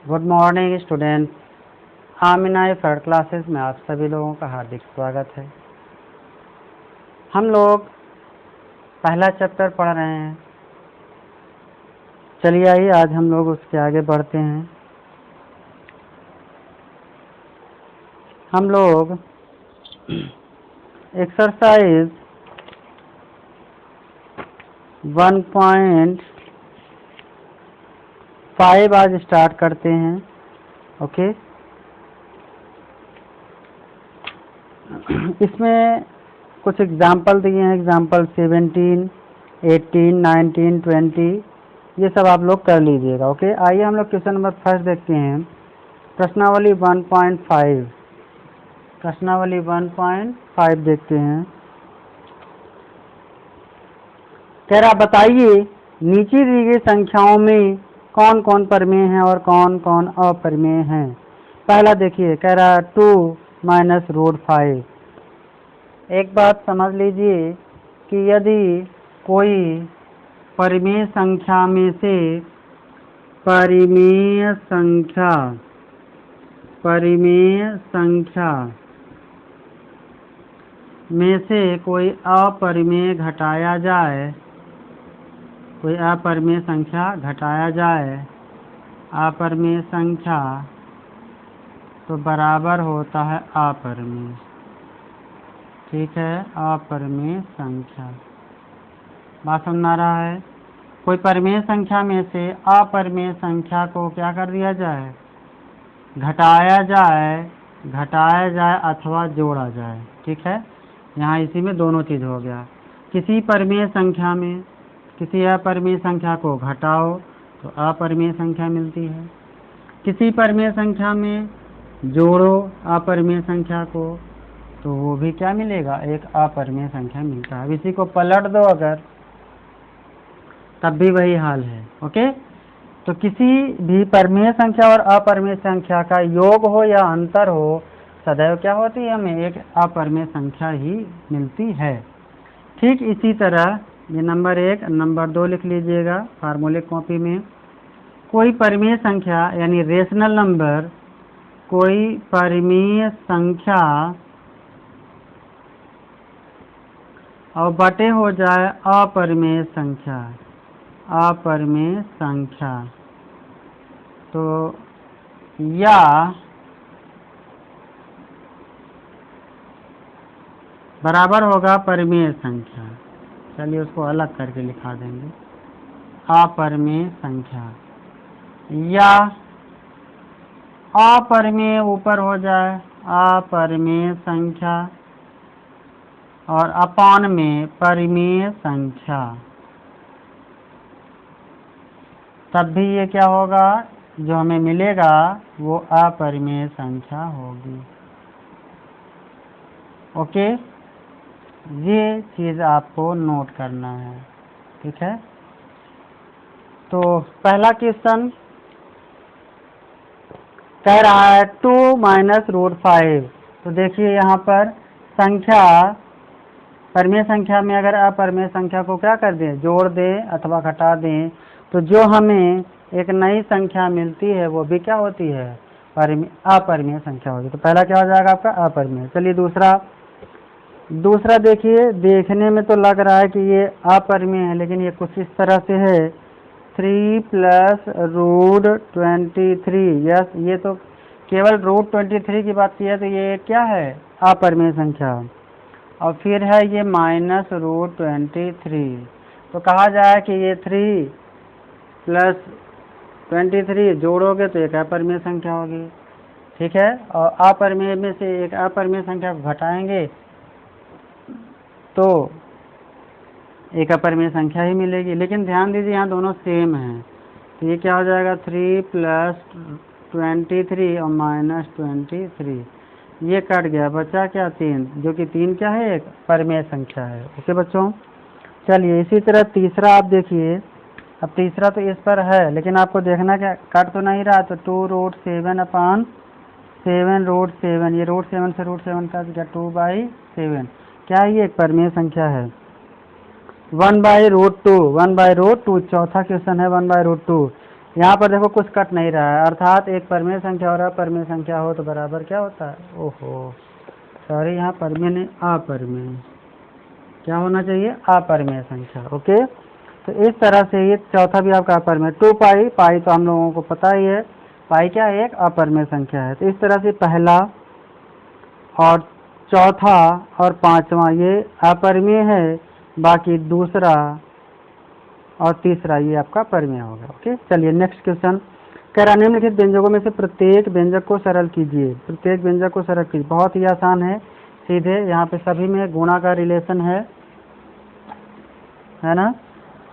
Good morning student. Amina third classes में आप सभी लोगों का हार्दिक स्वागत है। हम लोग पहला चैप्टर पढ़ रहे हैं। चलिए आइए आज हम लोग उसके आगे बढ़ते हैं। हम लोग एक्सरसाइज 1.5 आज स्टार्ट करते हैं। ओके, इसमें कुछ एग्जाम्पल दिए हैं। एग्जाम्पल 17, 18, 19, 20 ये सब आप लोग कर लीजिएगा। ओके, आइए हम लोग क्वेश्चन नंबर फर्स्ट देखते हैं। प्रश्नावली 1.5 प्रश्नावली 1.5 देखते हैं। कह रहा बताइए नीचे दी गई संख्याओं में कौन कौन परिमेय हैं और कौन कौन अपरिमेय हैं। पहला देखिए, कह रहा 2 - √5। एक बात समझ लीजिए कि यदि कोई परिमेय संख्या में से कोई अपरिमेय घटाया जाए, अपरिमेय संख्या तो बराबर होता है अपरिमेय। ठीक है, अपरिमेय संख्या। बात समझ आ रहा है? कोई परिमेय संख्या में से अपरिमेय संख्या को क्या कर दिया जाए? घटाया जाए अथवा जोड़ा जाए। ठीक है, यहाँ इसी में दोनों चीज हो गया। किसी परिमेय संख्या में किसी अपरिमेय संख्या को घटाओ तो अपरिमेय संख्या मिलती है। किसी परिमेय संख्या में जोड़ो अपरिमेय संख्या को तो वो भी क्या मिलेगा? एक अपरिमेय संख्या मिलता है। इसी को पलट दो अगर तब भी वही हाल है। ओके, तो किसी भी परिमेय संख्या और अपरिमेय संख्या का योग हो या अंतर हो, सदैव क्या होती है? हमें एक अपरिमेय संख्या ही मिलती है। ठीक इसी तरह ये नंबर 1, नंबर 2 लिख लीजिएगा फार्मूलिक कॉपी में। कोई परिमेय संख्या यानी रेशनल नंबर, कोई परिमेय संख्या और बटे हो जाए अपरिमेय संख्या तो या बराबर होगा परिमेय संख्या। चलिए उसको अलग करके लिखा देंगे, अपरिमेय संख्या। या अपरिमेय ऊपर हो जाए अपरिमेय संख्या और अपान में परिमेय संख्या, तब भी ये क्या होगा? जो हमें मिलेगा वो अपरिमेय संख्या होगी। ओके, ये चीज आपको नोट करना है। ठीक है, तो पहला क्वेश्चन कह रहा है 2 - √5। तो देखिए यहाँ पर संख्या, परिमेय संख्या में अगर अपरिमेय संख्या को क्या कर दें? जोड़ दें अथवा घटा दें तो जो हमें एक नई संख्या मिलती है वो भी क्या होती है? अपरिमेय संख्या होगी। तो पहला क्या हो जाएगा आपका? अपरिमेय। चलिए दूसरा देखिए, देखने में तो लग रहा है कि ये अपरिमेय है, लेकिन ये कुछ इस तरह से है 3 + √23। यस, ये तो केवल √23 की बात की है तो ये क्या है? अपरिमेय संख्या। और फिर है ये -√23। तो कहा जाए कि ये 3 + 23 जोड़ोगे तो एक अपरिमेय संख्या होगी। ठीक है, और अपरिमेय में से एक अपरिमेय संख्या को घटाएंगे तो एक अपरिमेय संख्या ही मिलेगी। लेकिन ध्यान दीजिए यहाँ दोनों सेम हैं, तो ये क्या हो जाएगा? 3 + 23 और -23, ये कट गया, बचा क्या? 3, जो कि 3 क्या है? एक परिमेय संख्या है। ओके बच्चों, चलिए इसी तरह तीसरा आप देखिए। अब तीसरा तो इस पर है लेकिन आपको देखना क्या, कट तो नहीं रहा। तो 2√7/7, ये √7 से √7 का क्या? 2/7 क्या है? ये एक परिमेय संख्या है। 1/√2, चौथा क्वेश्चन है 1/√2। यहाँ पर देखो कुछ कट नहीं रहा है, अर्थात एक परिमेय संख्या और अपरिमेय संख्या हो तो बराबर क्या होता है, ओहो सॉरी यहाँ परिमेय नहीं अपरिमेय, क्या होना चाहिए अपरिमेय संख्या। ओके, तो इस तरह से ये चौथा भी आपका अपरिमेय 2 पाई, पाई तो हम लोगों को पता ही है, पाई क्या है, एक अपरिमेय संख्या है। तो इस तरह से पहला और चौथा और पांचवा ये अपरिमेय है, बाकी दूसरा और तीसरा ये आपका परिमेय होगा। ओके, चलिए नेक्स्ट क्वेश्चन कह रहा निम्नलिखित व्यंजकों में से प्रत्येक व्यंजक को सरल कीजिए। प्रत्येक व्यंजक को सरल कीजिए, बहुत ही आसान है, सीधे यहाँ पे सभी में गुणा का रिलेशन है ना,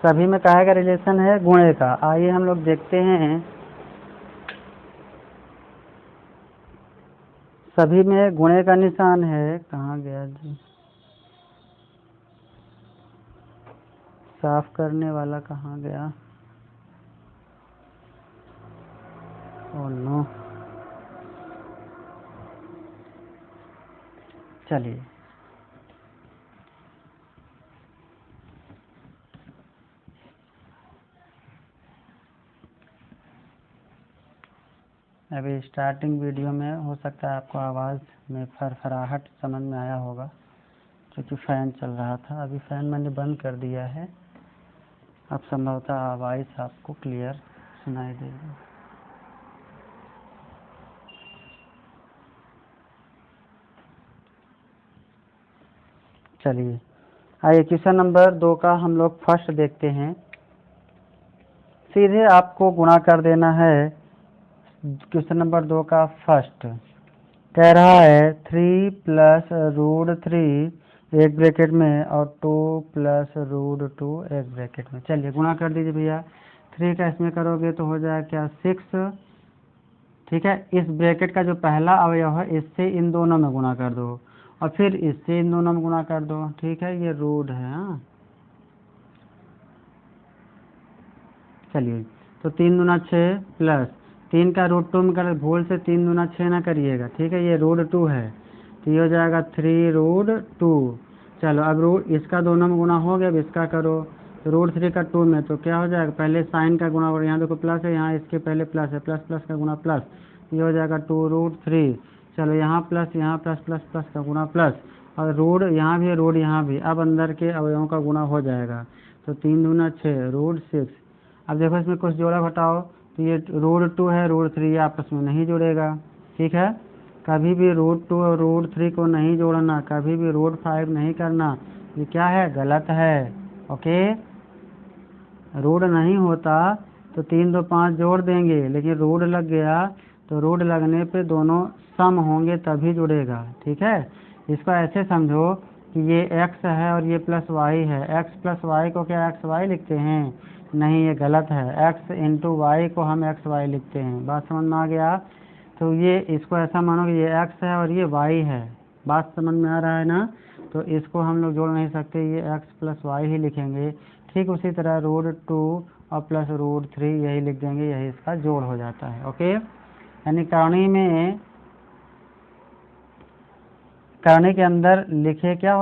सभी में काहे का रिलेशन है, गुणे का। आइए हम लोग देखते हैं, सभी में गुणे का निशान है, कहाँ गया जी, साफ करने वाला कहाँ गया, ओह नो, चलिए अभी स्टार्टिंग वीडियो में हो सकता है आपको आवाज़ में फरफराहट समझ में आया होगा, क्योंकि फ़ैन चल रहा था। अभी फ़ैन मैंने बंद कर दिया है, अब संभवतः आवाज़ आपको क्लियर सुनाई देगी। चलिए आइए क्वेश्चन नंबर 2 का हम लोग फर्स्ट देखते हैं। सीधे आपको गुणा कर देना है। क्वेश्चन नंबर 2 का फर्स्ट कह रहा है 3 प्लस रूट 3 एक ब्रैकेट में और 2 प्लस रूट 2 एक ब्रैकेट में। चलिए गुणा कर दीजिए भैया, 3 का इसमें करोगे तो हो जाएगा क्या 6, ठीक है। इस ब्रैकेट का जो पहला अवयव है इससे इन दोनों में गुणा कर दो और फिर इससे इन दोनों में गुणा कर दो, ठीक है, ये रूट है। हाँ चलिए, तो 3 दूना 6 प्लस 3 का रूट 2 में कर, भूल से 3 दूना 6 ना करिएगा, ठीक है, ये रूट 2 है तो ये हो जाएगा 3 रूट 2। चलो अब रूट इसका दोनों में गुणा हो गया, अब इसका करो तो रूट 3 का 2 में तो क्या हो जाएगा, पहले साइन का गुणा करो, यहाँ देखो प्लस है, यहाँ इसके पहले प्लस है, प्लस प्लस का गुणा प्लस, ये हो जाएगा 2 रूट 3। चलो यहाँ प्लस यहाँ प्लस प्लस प्लस का गुणा प्लस, और रूट यहाँ भी रूट यहाँ भी, अब अंदर के अवयवों का गुणा हो जाएगा, तो 3 दूना 6 रूट 6। अब देखो इसमें कुछ जोड़ा घटाओ तो ये रूट 2 है, रूट 3 आपस में नहीं जुड़ेगा, ठीक है। कभी भी रूट 2 और रूट 3 को नहीं जोड़ना, कभी भी रूट 5 नहीं करना, ये क्या है, गलत है। ओके, रूट नहीं होता तो 3 2 5 जोड़ देंगे, लेकिन रूट लग गया तो रूट लगने पे दोनों सम होंगे तभी जुड़ेगा, ठीक है। इसको ऐसे समझो कि ये x है और ये प्लस y है, x प्लस वाई को क्या एक्स वाई लिखते हैं, नहीं ये गलत है, x इंटू वाई को हम एक्स वाई लिखते हैं। बात समझ में आ गया, तो ये इसको ऐसा मानो कि ये x है और ये y है, बात समझ में आ रहा है ना, तो इसको हम लोग जोड़ नहीं सकते, ये x प्लस वाई ही लिखेंगे। ठीक उसी तरह रूट 2 और प्लस रूट 3 यही लिख देंगे, यही इसका जोड़ हो जाता है। ओके, यानी करने के अंदर लिखे क्या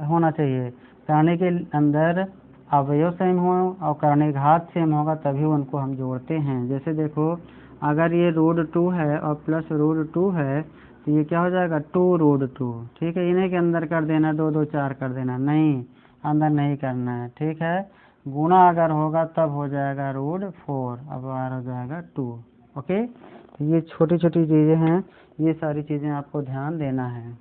होना चाहिए, करने के अंदर अवयव सेम हो और करने घात सेम होगा तभी उनको हम जोड़ते हैं। जैसे देखो अगर ये रूट 2 है और प्लस रूट 2 है तो ये क्या हो जाएगा 2 रूट 2, ठीक है। इन्हीं के अंदर कर देना, 2 2 4 कर देना, नहीं अंदर नहीं करना है, ठीक है। गुणा अगर होगा तब हो जाएगा रूट 4, अब बाहर हो जाएगा 2। ओके, तो ये छोटी छोटी चीज़ें हैं, ये सारी चीज़ें आपको ध्यान देना है।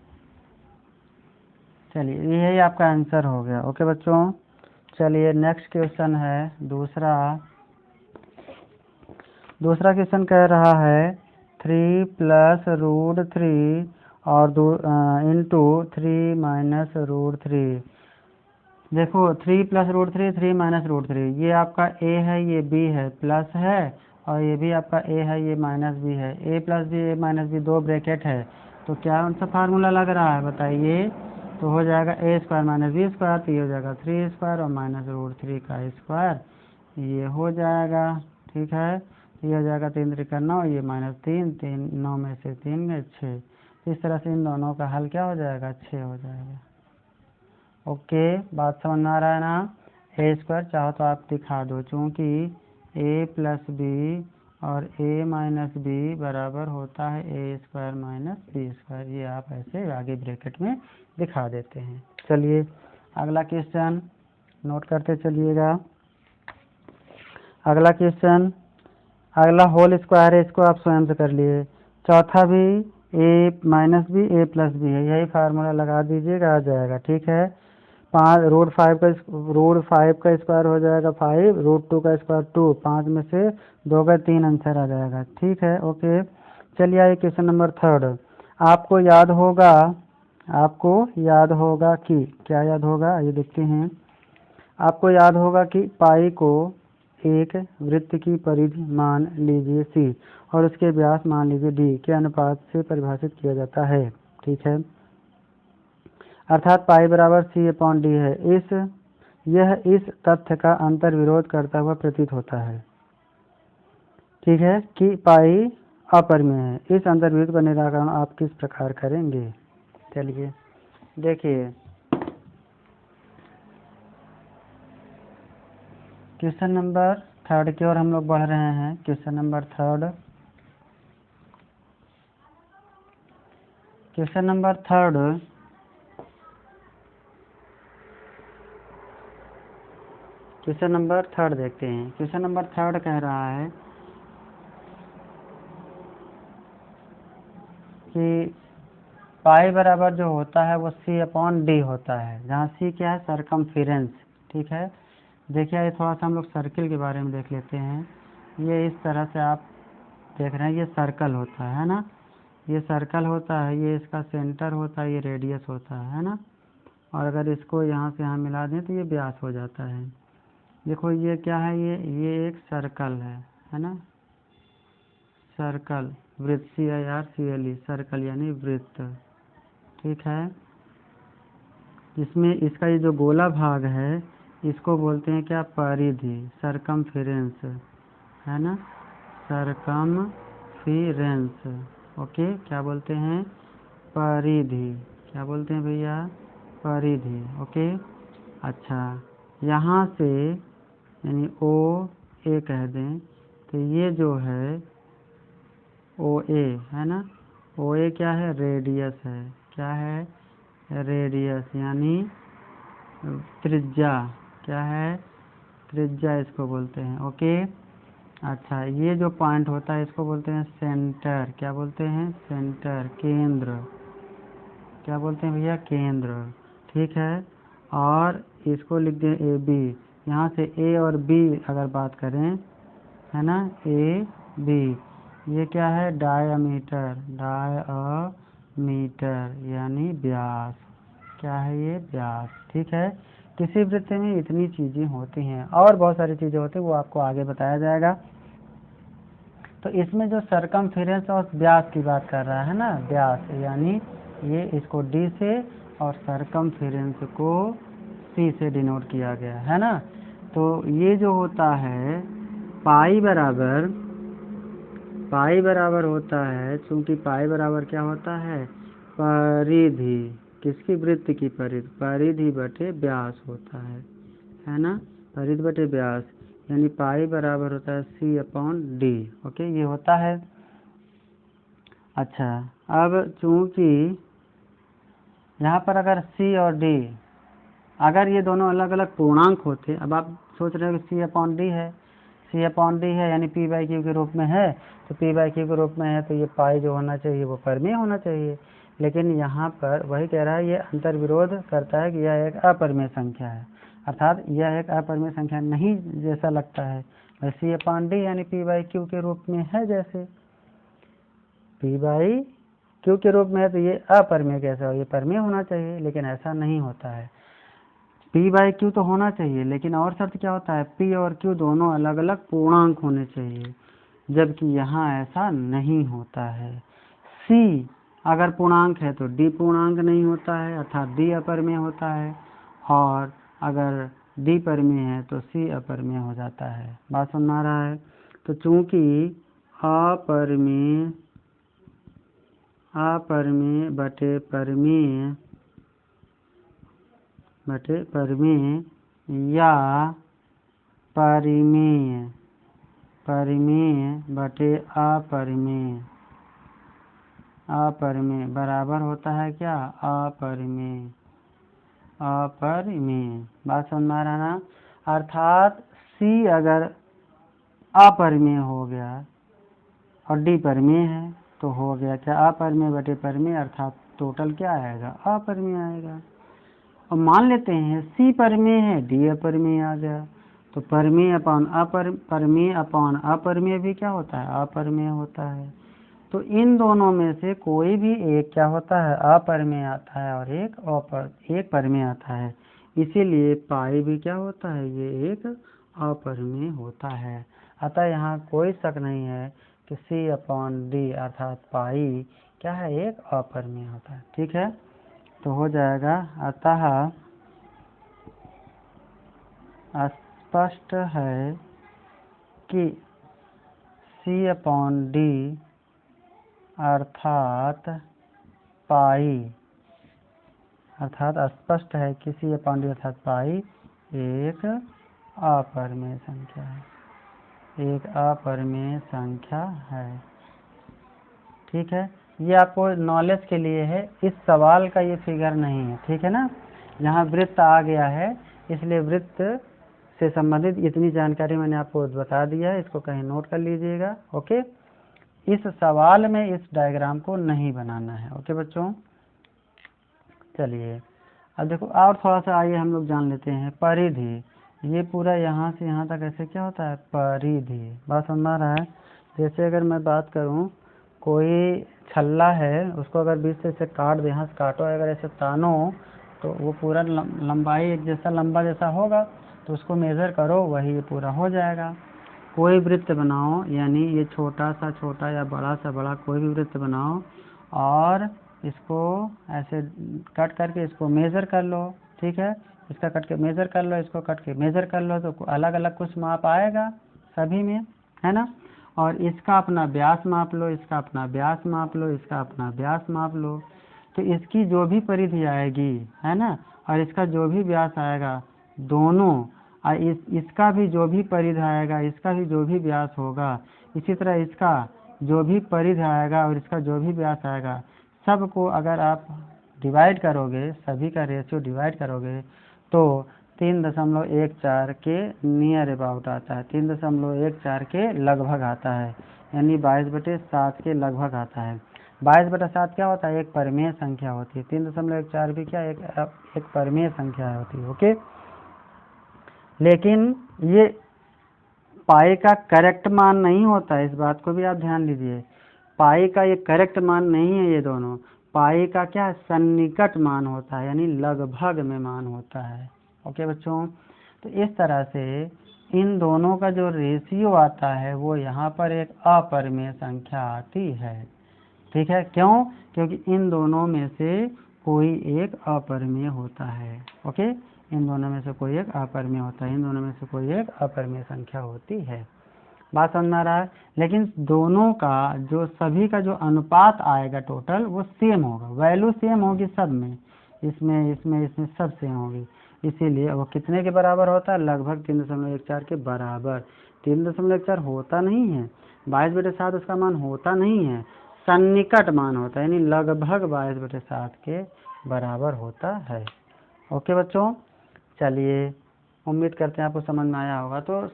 चलिए यही आपका आंसर हो गया। ओके बच्चों, चलिए नेक्स्ट क्वेश्चन है दूसरा क्वेश्चन कह रहा है 3 प्लस रूट 3 और इंटू 3 माइनस रूट 3। देखो 3 प्लस रूट 3 3 माइनस रूट 3, ये आपका a है ये b है, प्लस है और ये भी आपका a है ये माइनस b है, a plus b a minus b दो ब्रैकेट है, तो क्या उनसे फार्मूला लग रहा है बताइए, तो हो जाएगा a square minus b square, तो ये हो जाएगा 3 स्क्वायर और माइनस रूट 3 का स्क्वायर, ये हो जाएगा, ठीक है। ये हो जाएगा 3 3 9, ये माइनस 3 3 9 में से 3 गए 6, इस तरह से इन दोनों का हल क्या हो जाएगा 6 हो जाएगा। ओके, बात समझ में आ रहा है ना। ए स्क्वायर चाहो तो आप दिखा दो, चूँकि ए प्लस बी और ए माइनस बी बराबर होता है ए स्क्वायर माइनस बी स्क्वायर। ये आप ऐसे आगे ब्रैकेट में दिखा देते हैं। चलिए अगला क्वेश्चन नोट करते चलिएगा। अगला क्वेश्चन, अगला होल स्क्वायर है, इसको आप स्वयं से कर लिए। चौथा भी ए माइनस बी ए प्लस बी है, यही फार्मूला लगा दीजिएगा, आ जाएगा। ठीक है, 5 रूट 5 का स्क्वायर हो जाएगा 5, रूट 2 का स्क्वायर 2, 5 में से 2 का 3 आंसर आ जाएगा। ठीक है, ओके। चलिए आइए क्वेश्चन नंबर 3। आपको याद होगा कि क्या याद होगा, ये देखते हैं। आपको याद होगा कि पाई को एक वृत्त की परिधि मान लीजिए सी और उसके व्यास मान लीजिए डी के अनुपात से परिभाषित किया जाता है। ठीक है, अर्थात पाई बराबर सी अपॉन डी है। यह इस तथ्य का अंतर विरोध करता हुआ प्रतीत होता है, ठीक है, कि पाई अपरिमेय है। इस अंतर विरोध का निराकरण आप किस प्रकार करेंगे? चलिए देखिए, क्वेश्चन नंबर 3 की ओर हम लोग बढ़ रहे हैं। Question number 3, question number 3 question number 3 देखते हैं। क्वेश्चन नंबर 3 कह रहा है कि पाई बराबर जो होता है वो सी अपॉन डी होता है, जहाँ सी क्या है, सरकमफेरेंस। ठीक है, देखिए ये थोड़ा सा हम लोग सर्किल के बारे में देख लेते हैं। ये इस तरह से आप देख रहे हैं, ये सर्कल होता है ना, ये सर्कल होता है, ये इसका सेंटर होता है, ये रेडियस होता है ना। और अगर इसको यहाँ से यहाँ मिला दें तो ये व्यास हो जाता है। देखो ये क्या है, ये एक सर्कल है ना, सर्कल, वृत्त, CIRCLE, सर्कल यानी वृत्त। ठीक है, इसमें इसका ये जो गोला भाग है इसको बोलते हैं क्या, परिधि, सरकमफेरेंस है ना, सरकमफेरेंस। ओके, क्या बोलते हैं, परिधि। क्या बोलते हैं भैया, परिधि। ओके, अच्छा, यहाँ से यानी ओ ए कह दें तो ये जो है ओ ए है ना, ओ ए क्या है, रेडियस है। क्या है, रेडियस यानी त्रिज्या। क्या है, त्रिज्या इसको बोलते हैं। ओके, अच्छा, ये जो पॉइंट होता है इसको बोलते हैं सेंटर। क्या बोलते हैं, सेंटर, केंद्र। क्या बोलते हैं भैया, केंद्र। ठीक है, और इसको लिख दें ए बी। यहाँ से ए और बी अगर बात करें है ना, ए बी, ये क्या है, डायमीटर, डायमीटर यानी व्यास। क्या है, ये व्यास। ठीक है, किसी वृत्त में इतनी चीज़ें होती हैं और बहुत सारी चीज़ें होती हैं, वो आपको आगे बताया जाएगा। तो इसमें जो सरकमफेरेंस और व्यास की बात कर रहा है ना, व्यास यानी ये इसको डी से और सरकमफेरेंस को सी से डिनोट किया गया है ना। तो ये जो होता है पाई बराबर होता है, चूंकि पाई बराबर क्या होता है, परिधि, किसकी, वृत्त की परिधि बटे व्यास होता है ना, परिधि बटे व्यास, यानी पाई बराबर होता है सी अपॉन डी। ओके, ये होता है। अच्छा, अब चूंकि यहाँ पर अगर सी और डी, अगर ये दोनों अलग अलग पूर्णांक होते, अब आप सोच रहे हो कि सी अपॉन डी है, सी अपॉन डी है यानी पी बाई क्यू के रूप में है, तो पी बाई क्यू के रूप में है तो ये पाई जो होना चाहिए वो परिमेय होना चाहिए। लेकिन यहाँ पर वही कह रहा है, ये अंतर विरोध करता है कि यह एक अपरिमेय संख्या है, अर्थात यह एक अपरिमेय संख्या नहीं जैसा लगता है। सी अपॉन डी यानी पी बाई क्यू के रूप में है, जैसे पी बाई क्यू के रूप में है तो ये अपरिमेय कैसा हो, ये परिमेय होना चाहिए, लेकिन ऐसा नहीं होता है। पी बाई क्यू तो होना चाहिए, लेकिन और शर्त क्या होता है, पी और क्यू दोनों अलग अलग पूर्णांक होने चाहिए, जबकि यहाँ ऐसा नहीं होता है। सी अगर पूर्णांक है तो डी पूर्णांक नहीं होता है, अर्थात डी अपरिमेय होता है, और अगर डी परिमेय है तो सी अपरिमेय हो जाता है। बात सुन आ रहा है? तो चूंकि अपरिमेय बटे परिमेय या परिमेय परिमेय बटे अपरिमेय, अपरिमेय बराबर होता है क्या, अपरिमेय, अपरिमेय। बात समझ में आ रहा ना। अर्थात C अगर अपरिमेय हो गया और D परिमेय है तो हो गया क्या, अपरिमेय बटे परिमेय, अर्थात टोटल क्या आएगा, अपरिमेय आएगा। और मान लेते हैं C परिमेय है, D अपरिमेय आ गया, तो परिमेय अपान परिमेय अपान अपरिमेय भी क्या होता है, अपरिमेय होता है। तो इन दोनों में से कोई भी एक क्या होता है, अपरिमेय आता है और एक परिमेय आता है। इसीलिए पाई भी क्या होता है, ये एक अपरिमेय होता है। अतः यहाँ कोई शक नहीं है कि C/D अर्थात पाई क्या है, एक अपरिमेय होता है। ठीक है, तो हो जाएगा। अतः स्पष्ट है कि C/D अर्थात पाई, अर्थात स्पष्ट है कि C/D अर्थात पाई एक अपरिमेय संख्या है, एक अपरिमेय संख्या है। ठीक है, ये आपको नॉलेज के लिए है, इस सवाल का ये फिगर नहीं है। ठीक है ना, यहाँ वृत्त आ गया है इसलिए वृत्त से संबंधित इतनी जानकारी मैंने आपको बता दिया है, इसको कहीं नोट कर लीजिएगा। ओके, इस सवाल में इस डायग्राम को नहीं बनाना है। ओके बच्चों, चलिए अब देखो और थोड़ा सा आइए हम लोग जान लेते हैं परिधि। ये पूरा यहाँ से यहाँ तक ऐसे क्या होता है, परिधि। बात समझ में आ रहा है। जैसे अगर मैं बात करूँ, कोई छल्ला है, उसको अगर बीच से ऐसे काट दे, यहाँ से काटो, अगर ऐसे तानो तो वो पूरा लंबाई एक जैसा लंबा जैसा होगा, तो उसको मेज़र करो, वही ये पूरा हो जाएगा। कोई वृत्त बनाओ, यानी ये छोटा सा छोटा या बड़ा सा बड़ा कोई भी वृत्त बनाओ और इसको ऐसे कट करके इसको मेज़र कर लो। ठीक है, इसका कट के मेज़र कर लो, इसको कट के मेज़र कर लो, तो अलग अलग कुछ माप आएगा सभी में, है ना। और इसका अपना व्यास माप लो, इसका अपना व्यास माप लो, इसका अपना व्यास माप लो, तो इसकी जो भी परिधि आएगी, है ना, और इसका जो भी व्यास आएगा, दोनों और इसका भी जो भी परिधि आएगा, इसका भी जो भी व्यास होगा, इसी तरह इसका जो भी परिधि आएगा और इसका जो भी व्यास आएगा, सबको अगर आप डिवाइड करोगे, सभी का रेशियो डिवाइड करोगे, तो 3.14 के नियर अबाउट आता है, 3.14 के लगभग आता है, यानी 22/7 के लगभग आता है। 22/7 क्या होता है, एक परिमेय संख्या होती है। 3.14 भी क्या एक परिमेय संख्या होती है। ओके, लेकिन ये पाई का करेक्ट मान नहीं होता है, इस बात को भी आप ध्यान दीजिए। पाई का ये करेक्ट मान नहीं है, ये दोनों पाई का क्या सन्निकट मान होता है, यानी लगभग में मान होता है। ओके बच्चों, तो इस तरह से इन दोनों का जो रेशियो आता है वो यहाँ पर एक अपरिमेय संख्या आती है। ठीक है, क्यों, क्योंकि इन दोनों में से कोई एक अपरिमेय होता है। ओके, इन दोनों में से कोई एक अपरिमेय होता है, इन दोनों में से कोई एक अपरिमेय संख्या होती है। बात समझ में आ रहा है। लेकिन दोनों का जो सभी का जो अनुपात आएगा टोटल, वो सेम होगा, वैल्यू सेम होगी सब में, इसमें इसमें इसमें सब सेम होगी। इसीलिए वो कितने के बराबर होता है, लगभग 3.14 के बराबर। 3.14 होता नहीं है, 22/7 उसका मान होता नहीं है, सन्निकट मान होता है, यानी लगभग 22/7 के बराबर होता है। ओके बच्चों, चलिए उम्मीद करते हैं आपको समझ में आया होगा। तो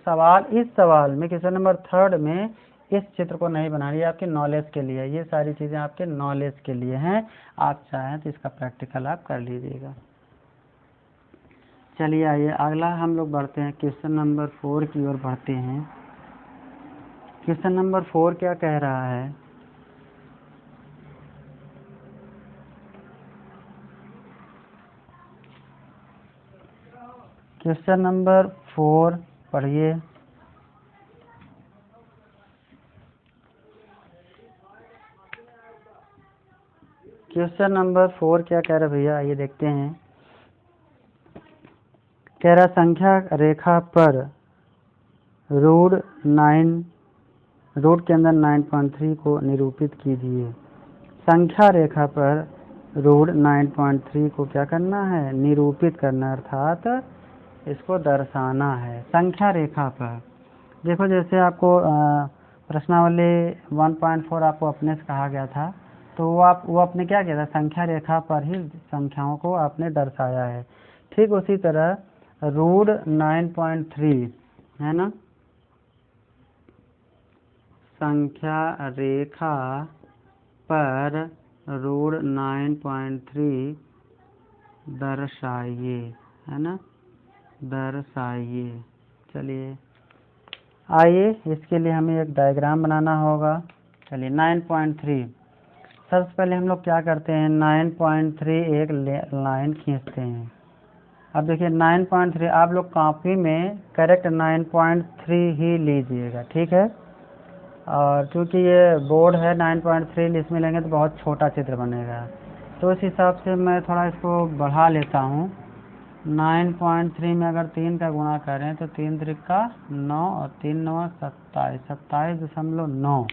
इस सवाल में क्वेश्चन नंबर 3 में इस चित्र को नहीं बनानी है, आपके नॉलेज के लिए। ये सारी चीज़ें आपके नॉलेज के लिए हैं, आप चाहें तो इसका प्रैक्टिकल आप कर लीजिएगा। चलिए आइए अगला हम लोग बढ़ते हैं, क्वेश्चन नंबर 4 की ओर बढ़ते हैं। क्वेश्चन नंबर 4 क्या कह रहा है, क्वेश्चन नंबर 4 पढ़िए। क्वेश्चन नंबर 4 क्या कह रहा है भैया, आइए देखते हैं। कह रहा संख्या रेखा पर रूट के अंदर 9.3 को निरूपित कीजिए। संख्या रेखा पर रूट 9.3 को क्या करना है, निरूपित करना, अर्थात इसको दर्शाना है संख्या रेखा पर। देखो जैसे आपको प्रश्नावली 1.4 आपको अपने से कहा गया था, तो वो आपने क्या किया था, संख्या रेखा पर ही संख्याओं को आपने दर्शाया है। ठीक उसी तरह रूट 9.3 है ना, संख्या रेखा पर रूट 9.3 दर्शाइए, है ना, दर्शाइए। चलिए आइए इसके लिए हमें एक डायग्राम बनाना होगा। चलिए 9.3, सबसे पहले हम लोग क्या करते हैं, 9.3 एक लाइन खींचते हैं। अब देखिए 9.3 आप लोग कॉपी में करेक्ट 9.3 ही लीजिएगा, ठीक है। और चूँकि ये बोर्ड है 9.3 इसमें लेंगे तो बहुत छोटा चित्र बनेगा, तो इस हिसाब से मैं थोड़ा इसको बढ़ा लेता हूँ। 9.3 में अगर 3 का गुणा करें तो 3 त्रिका 9 और 3 9 27, 27.9,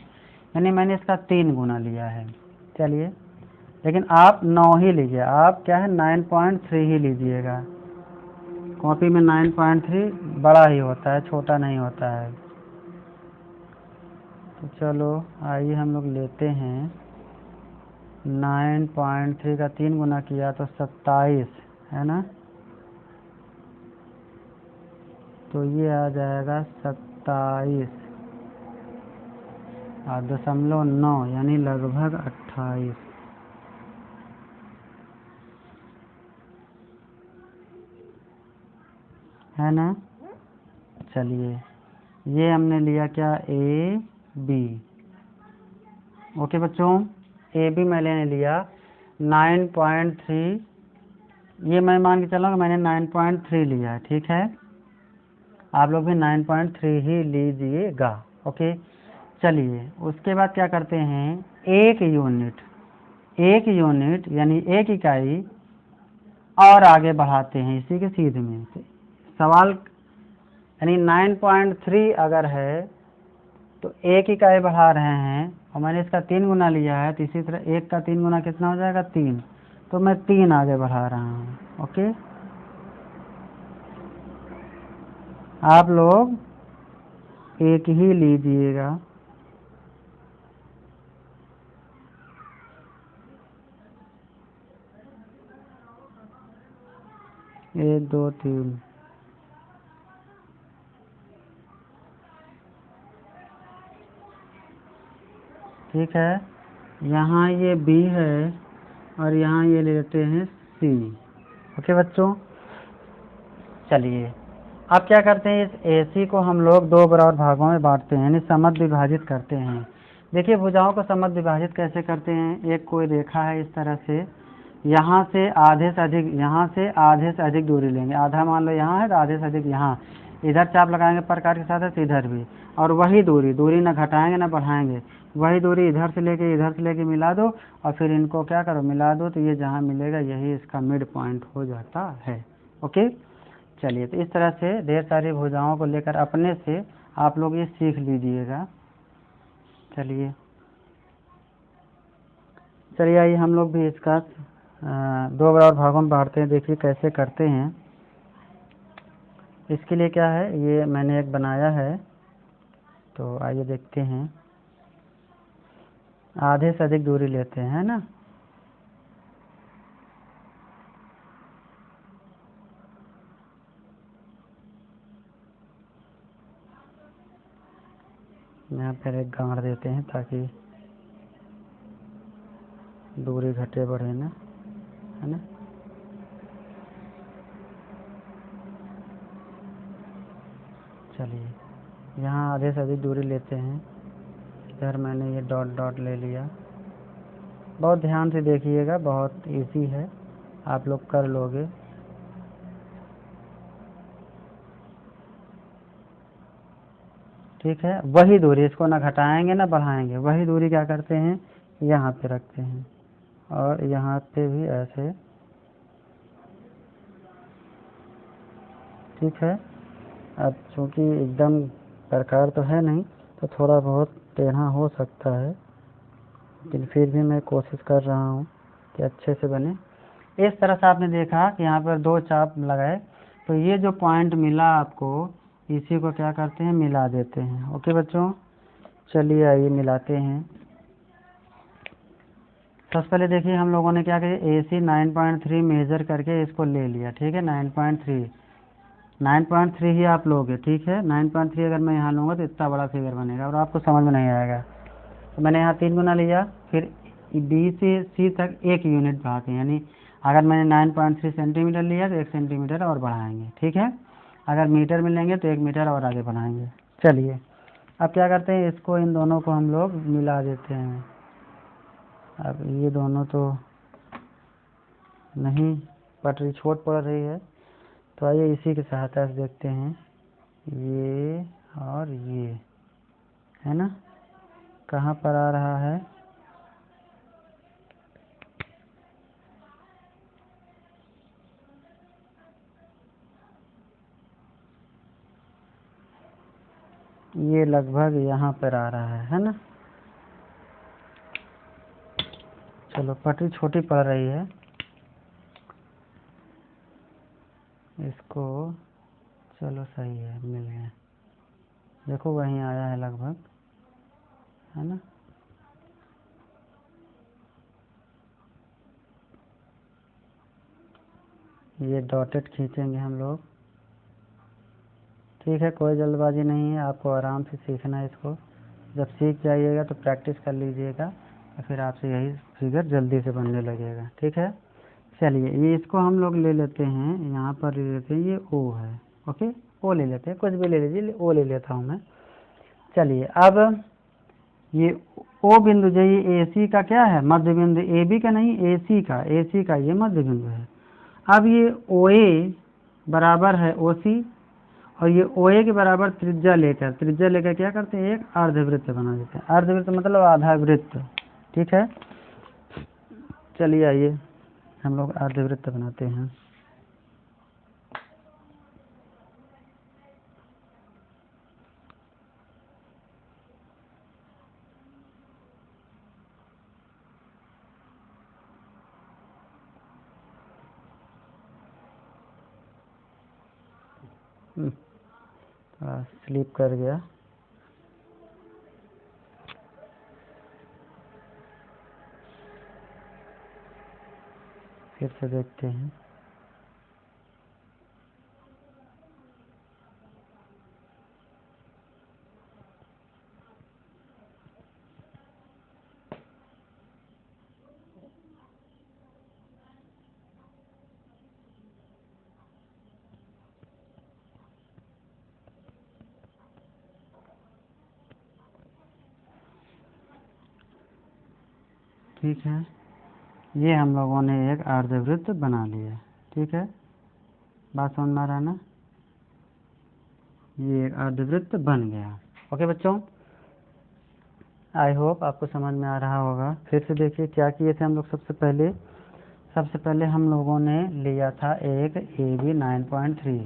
यानी मैंने इसका 3 गुना लिया है। चलिए लेकिन आप 9 ही लीजिए, आप क्या है 9.3 ही लीजिएगा। कॉपी में 9.3 बड़ा ही होता है, छोटा नहीं होता है। तो चलो आइए हम लोग लेते हैं 9.3 का 3 गुना किया तो 27, है ना, तो ये आ जाएगा 27 और 0.9 यानी लगभग 28, है ना। चलिए ये हमने लिया क्या, ए बी। ओके बच्चों, ए बी मैंने लिया 9.3, ये मैं मान के चला मैंने 9.3 लिया है, ठीक है। आप लोग भी 9.3 ही लीजिएगा। ओके चलिए उसके बाद क्या करते हैं, एक यूनिट यानी एक इकाई और आगे बढ़ाते हैं इसी के सीध में। सवाल यानी 9.3 अगर है तो एक इकाई बढ़ा रहे हैं और मैंने इसका 3 गुना लिया है, तो इसी तरह 1 का 3 गुना कितना हो जाएगा, 3, तो मैं 3 आगे बढ़ा रहा हूँ। ओके आप लोग एक ही लीजिएगा। 1 2 3, ठीक है। यहाँ ये बी है और यहाँ ये लेते हैं सी। ओके बच्चों चलिए अब क्या करते हैं, इस AC को हम लोग 2 बराबर भागों में बांटते हैं, यानी समद्व विभाजित करते हैं। देखिए भुजाओं को समद्व विभाजित कैसे करते हैं, एक कोई रेखा है इस तरह से, यहाँ से आधे से अधिक दूरी लेंगे, आधा मान लो यहाँ है तो आधे से अधिक यहाँ, इधर चाप लगाएंगे प्रकार के साथ है, इधर भी, और वही दूरी ना घटाएंगे ना बढ़ाएंगे, वही दूरी इधर से लेके मिला दो और फिर इनको क्या करो मिला दो, तो ये जहाँ मिलेगा यही इसका मिड पॉइंट हो जाता है। ओके चलिए तो इस तरह से ढेर सारी भुजाओं को लेकर अपने से आप लोग ये सीख लीजिएगा। चलिए आइए हम लोग भी इसका 2 बराबर भागों में बांटते हैं, देखिए कैसे करते हैं। इसके लिए क्या है, ये मैंने एक बनाया है, तो आइए देखते हैं। आधे से अधिक दूरी लेते हैं, है ना, यहाँ पर एक गांठ देते हैं ताकि दूरी घटे बढ़े ना, है ना। चलिए यहाँ आधे से अधिक दूरी लेते हैं, इधर मैंने ये डॉट ले लिया। बहुत ध्यान से देखिएगा, बहुत इजी है, आप लोग कर लोगे। ठीक है, वही दूरी, इसको ना घटाएंगे ना बढ़ाएंगे, वही दूरी क्या करते हैं यहाँ पे रखते हैं और यहाँ पे भी ऐसे। ठीक है, अब चूँकि एकदम प्रकार तो है नहीं तो थोड़ा बहुत टेढ़ा हो सकता है, लेकिन फिर भी मैं कोशिश कर रहा हूँ कि अच्छे से बने। इस तरह से आपने देखा कि यहाँ पर 2 चाप लगाए, तो ये जो पॉइंट मिला आपको इसी को क्या करते हैं, मिला देते हैं। ओके बच्चों, चलिए आइए मिलाते हैं। सबसे पहले देखिए हम लोगों ने क्या किया, AC 9.3 मेजर करके इसको ले लिया। ठीक है, 9.3 ही आप लोगे। ठीक है, 9.3 अगर मैं यहाँ लूँगा तो इतना बड़ा फिगर बनेगा और आपको समझ में नहीं आएगा। तो मैंने यहाँ 3 गुना लिया, फिर B से C तक 1 यूनिट बढ़ाते हैं, यानी अगर मैंने 9.3 सेंटीमीटर लिया तो 1 सेंटीमीटर और बढ़ाएंगे। ठीक है, अगर मीटर में लेंगे तो 1 मीटर और आगे बढ़ाएंगे। चलिए अब क्या करते हैं, इसको इन दोनों को हम लोग मिला देते हैं। अब ये दोनों तो नहीं, पटरी छोट पड़ रही है, तो आइए इसी की सहायता से देखते हैं। ये और ये है ना, कहाँ पर आ रहा है, ये लगभग यहाँ पर आ रहा है ना। चलो पटरी छोटी पड़ रही है, इसको चलो सही है, मिल गया। देखो वहीं आया है लगभग, है ना। ये डॉटेड खींचेंगे हम लोग। ठीक है, कोई जल्दबाजी नहीं है, आपको आराम से सीखना है इसको। जब सीख जाइएगा तो प्रैक्टिस कर लीजिएगा, तो फिर आपसे यही फिगर जल्दी से बनने लगेगा। ठीक है, चलिए ये इसको हम लोग ले लेते हैं, यहाँ पर ले लेते हैं, ये O है। ओके, O ले लेते हैं, कुछ भी ले लीजिए, O ले लेता हूँ मैं। चलिए अब ये O बिंदु जो ये AC का क्या है, मध्य बिंदु, AB का नहीं, AC का ये मध्य बिंदु है। अब ये OA बराबर है OC, और ये OA के बराबर त्रिज्या लेकर क्या करते हैं, एक अर्धवृत्त बना देते हैं। अर्धवृत्त मतलब आधा वृत्त। ठीक है, चलिए आइए हम लोग अर्धवृत्त बनाते हैं। स्लिप कर गया। फिर से देखते हैं। ठीक है, ये हम लोगों ने एक अर्धवृत्त बना लिया। ठीक है, बात समझ में आ रहा है ना, ये एक अर्धवृत्त बन गया। ओके बच्चों, आई होप आपको समझ में आ रहा होगा। फिर से देखिए क्या किए थे हम लोग। सबसे पहले हम लोगों ने लिया था एक AB 9.3,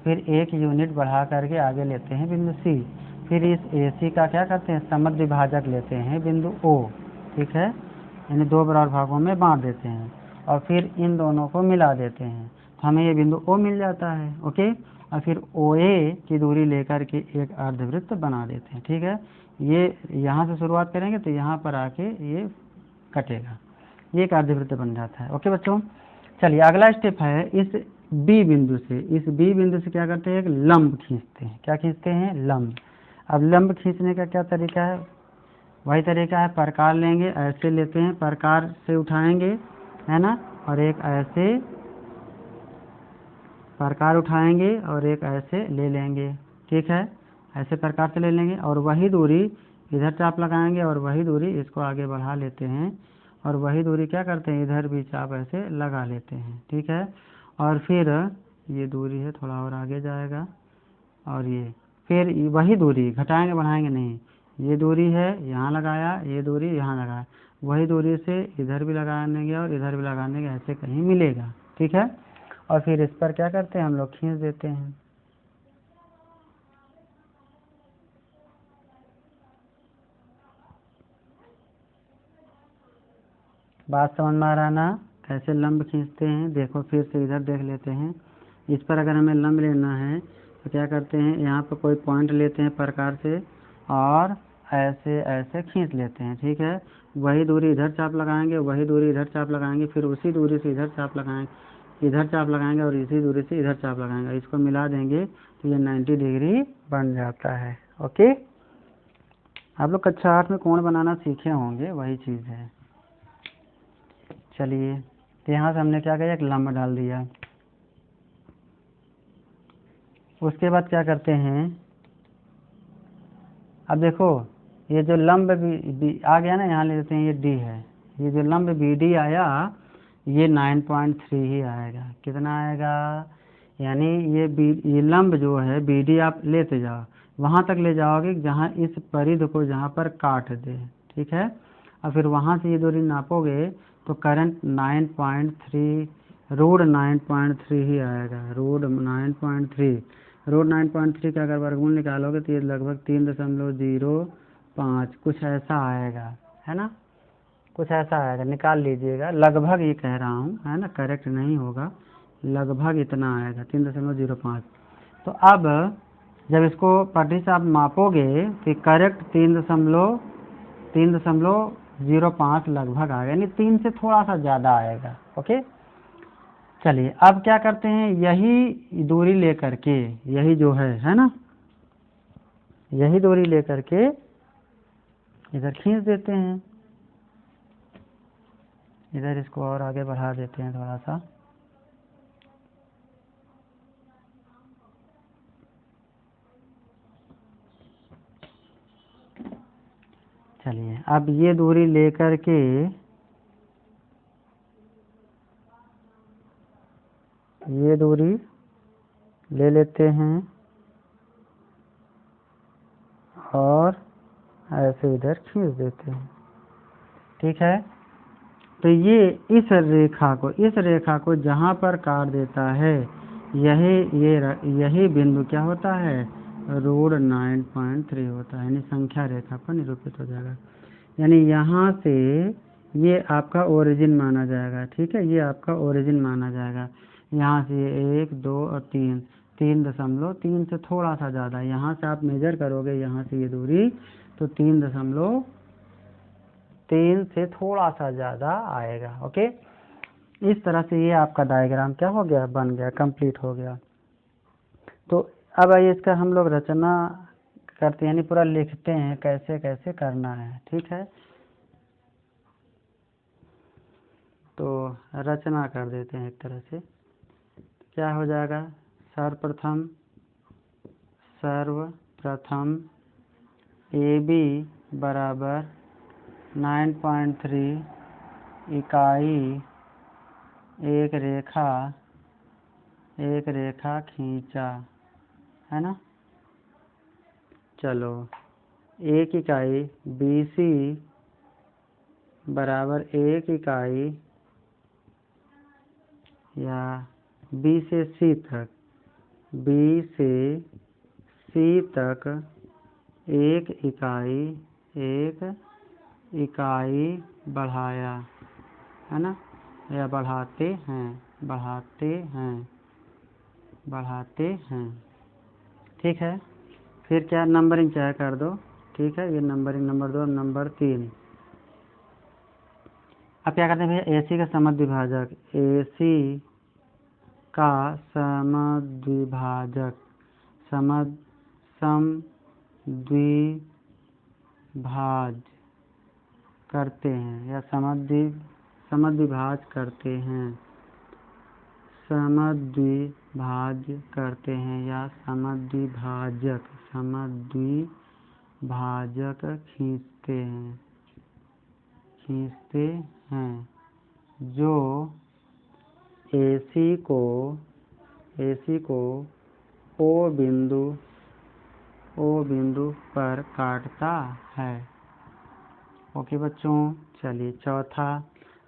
फिर 1 यूनिट बढ़ा करके आगे लेते हैं बिंदु C, फिर इस AC का क्या करते हैं, समद्वि भाजक लेते हैं बिंदु O। ठीक है, यानी 2 बराबर भागों में बांट देते हैं और फिर इन दोनों को मिला देते हैं, तो हमें ये बिंदु O मिल जाता है। ओके, और फिर OA की दूरी लेकर के एक अर्धवृत्त बना देते हैं। ठीक है, ये यहाँ से शुरुआत करेंगे तो यहाँ पर आके ये कटेगा, ये एक अर्धवृत्त बन जाता है। ओके बच्चों, चलिए अगला स्टेप है, इस B बिंदु से क्या करते हैं, एक लंब खींचते हैं। क्या खींचते हैं, लंब। अब लंब खींचने का क्या तरीका है, वही तरीका है, प्रकार लेंगे, ऐसे लेते हैं, प्रकार से उठाएंगे, है ना, और एक ऐसे प्रकार उठाएंगे और एक ऐसे ले लेंगे। ठीक है, ऐसे प्रकार से ले लेंगे और वही दूरी इधर चाप लगाएंगे और वही दूरी इसको आगे बढ़ा लेते हैं और वही दूरी क्या करते हैं, इधर भी चाप ऐसे लगा लेते हैं। ठीक है, और फिर ये दूरी है, थोड़ा और आगे जाएगा और ये फिर वही दूरी घटाएंगे बढ़ाएंगे नहीं, ये दूरी है यहाँ लगाया, ये दूरी यहाँ लगाया, वही दूरी से इधर भी लगा देंगे और इधर भी लगा देंगे, ऐसे कहीं मिलेगा। ठीक है, और फिर इस पर क्या करते हैं, हम लोग खींच देते हैं। बात समझ में आ रहा ना, कैसे लंब खींचते हैं। देखो फिर से इधर देख लेते हैं, इस पर अगर हमें लंब लेना है तो क्या करते हैं, यहाँ पर कोई पॉइंट लेते हैं प्रकार से और ऐसे ऐसे खींच लेते हैं। ठीक है, वही दूरी इधर चाप लगाएंगे, वही दूरी इधर चाप लगाएंगे, फिर उसी दूरी से इधर चाप लगाएंगे, इधर चाप लगाएंगे और इसी दूरी से इधर चाप लगाएंगे। इसको मिला देंगे तो ये 90 डिग्री बन जाता है। ओके, आप लोग कक्षा 8 में कोण बनाना सीखे होंगे, वही चीज़ है। चलिए, तो यहाँ से हमने क्या किया, एक लंब डाल दिया। उसके बाद क्या करते हैं, अब देखो ये जो लंब बी आ गया ना, यहाँ ले लेते हैं, ये डी है। ये जो लंब बी डी आया ये 9.3 ही आएगा। कितना आएगा, यानी ये लंब जो है बी डी आप लेते जाओ, वहाँ तक ले जाओगे जहाँ इस परिधि को जहाँ पर काट दे। ठीक है, और फिर वहाँ से ये दूरी नापोगे तो करंट 9.3 रूट 9.3 ही आएगा। रूट 9.3 का अगर वर्गमूल निकालोगे तो ये लगभग 3.05 कुछ ऐसा आएगा, है ना, कुछ ऐसा आएगा, निकाल लीजिएगा। लगभग ये कह रहा हूँ, है ना, करेक्ट नहीं होगा, लगभग इतना आएगा 3.05। तो अब जब इसको पट्टी से आप मापोगे तो करेक्ट 3.05 लगभग आएगा, यानी 3 से थोड़ा सा ज़्यादा आएगा। ओके, चलिए अब क्या करते हैं, यही दूरी लेकर के, यही जो है ना, यही दूरी लेकर के इधर खींच देते हैं, इधर इसको और आगे बढ़ा देते हैं थोड़ा सा। चलिए, अब ये दूरी लेकर के ये दूरी ले लेते हैं और ऐसे इधर खींच देते हैं। ठीक है, तो ये इस रेखा को जहाँ पर काट देता है यही बिंदु क्या होता है, रूट 9.3 होता है, यानी संख्या रेखा पर निरूपित हो जाएगा। यानी यहाँ से ये आपका ओरिजिन माना जाएगा। ठीक है, ये आपका ओरिजिन माना जाएगा। यहाँ से ये 1 2 और 3.3 से थोड़ा सा ज़्यादा, यहाँ से आप मेजर करोगे यहाँ से ये दूरी तो 3.3 से थोड़ा सा ज़्यादा आएगा। ओके, इस तरह से ये आपका डायग्राम क्या हो गया, बन गया, कंप्लीट हो गया। तो अब आइए इसका हम लोग रचना करते हैं, यानी पूरा लिखते हैं कैसे कैसे करना है। ठीक है, तो रचना कर देते हैं एक तरह से। क्या हो जाएगा, सर्वप्रथम AB बराबर 9.3 इकाई एक रेखा खींचा, है ना। चलो, एक इकाई BC बराबर एक इकाई या B से C तक एक इकाई बढ़ाया, है ना, या बढ़ाते हैं। ठीक है, फिर क्या नंबरिंग चाहे कर दो। ठीक है, ये नंबरिंग नंबर 2 नंबर 3। अब क्या करते हैं भैया, AC का समद्विभाजक, AC का समद्विभाजक समद्विभाज करते हैं या समद्विभाज करते हैं या समद्विभाजक खींचते हैं जो AC को O बिंदु पर काटता है। ओके बच्चों, चलिए चौथा।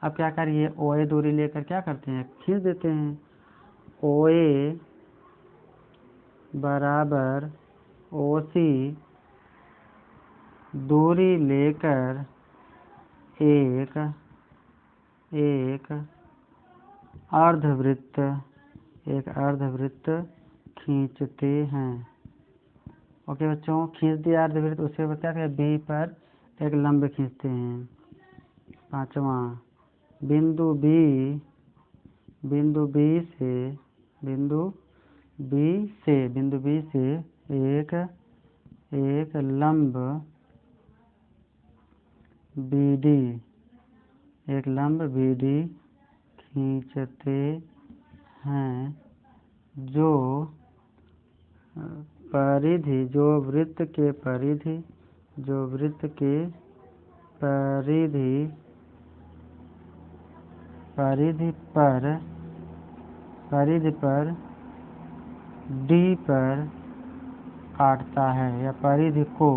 अब क्या करिए, OA दूरी लेकर क्या करते हैं, खींच देते हैं। OA बराबर OC दूरी लेकर एक अर्धवृत्त खींचते हैं। ओके बच्चों, खींच दिया अर्धवृत्त, उसके बाद क्या करें, बी पर एक लंब खींचते हैं। पांचवा, बिंदु बी से एक लंब BD खींचते हैं, जो वृत्त के परिधि पर D पर काटता है, या परिधि को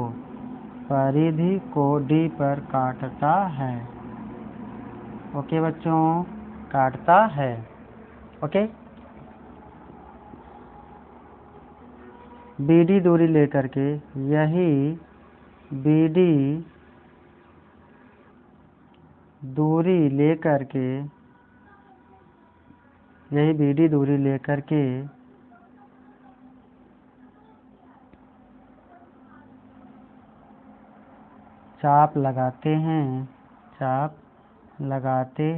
D पर काटता है। ओके बच्चों, काटता है। ओके, BD दूरी लेकर के यही BD दूरी लेकर के चाप लगाते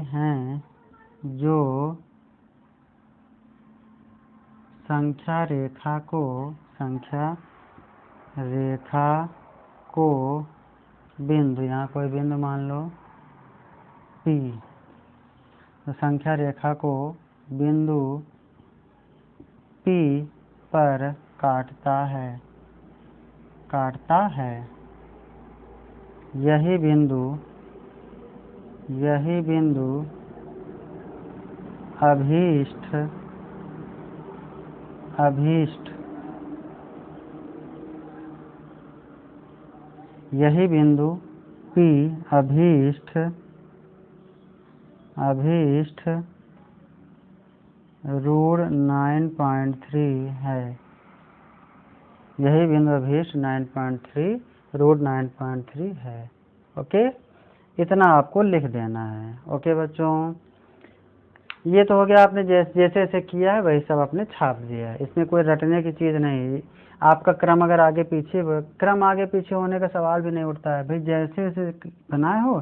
हैं, जो संख्या रेखा को बिंदु, यहाँ कोई बिंदु मान लो P, तो संख्या रेखा को बिंदु P पर काटता है। यही बिंदु अभीष्ट P अभीष्ट रूट 9.3 है। यही बिंदु अभीष्ट 9.3 रूट 9.3 है। ओके, इतना आपको लिख देना है। ओके बच्चों, ये तो हो गया, आपने जैसे जैसे किया है वही सब आपने छाप दिया है। इसमें कोई रटने की चीज़ नहीं। आपका क्रम अगर आगे पीछे होने का सवाल भी नहीं उठता है भाई। जैसे जैसे बनाए हो,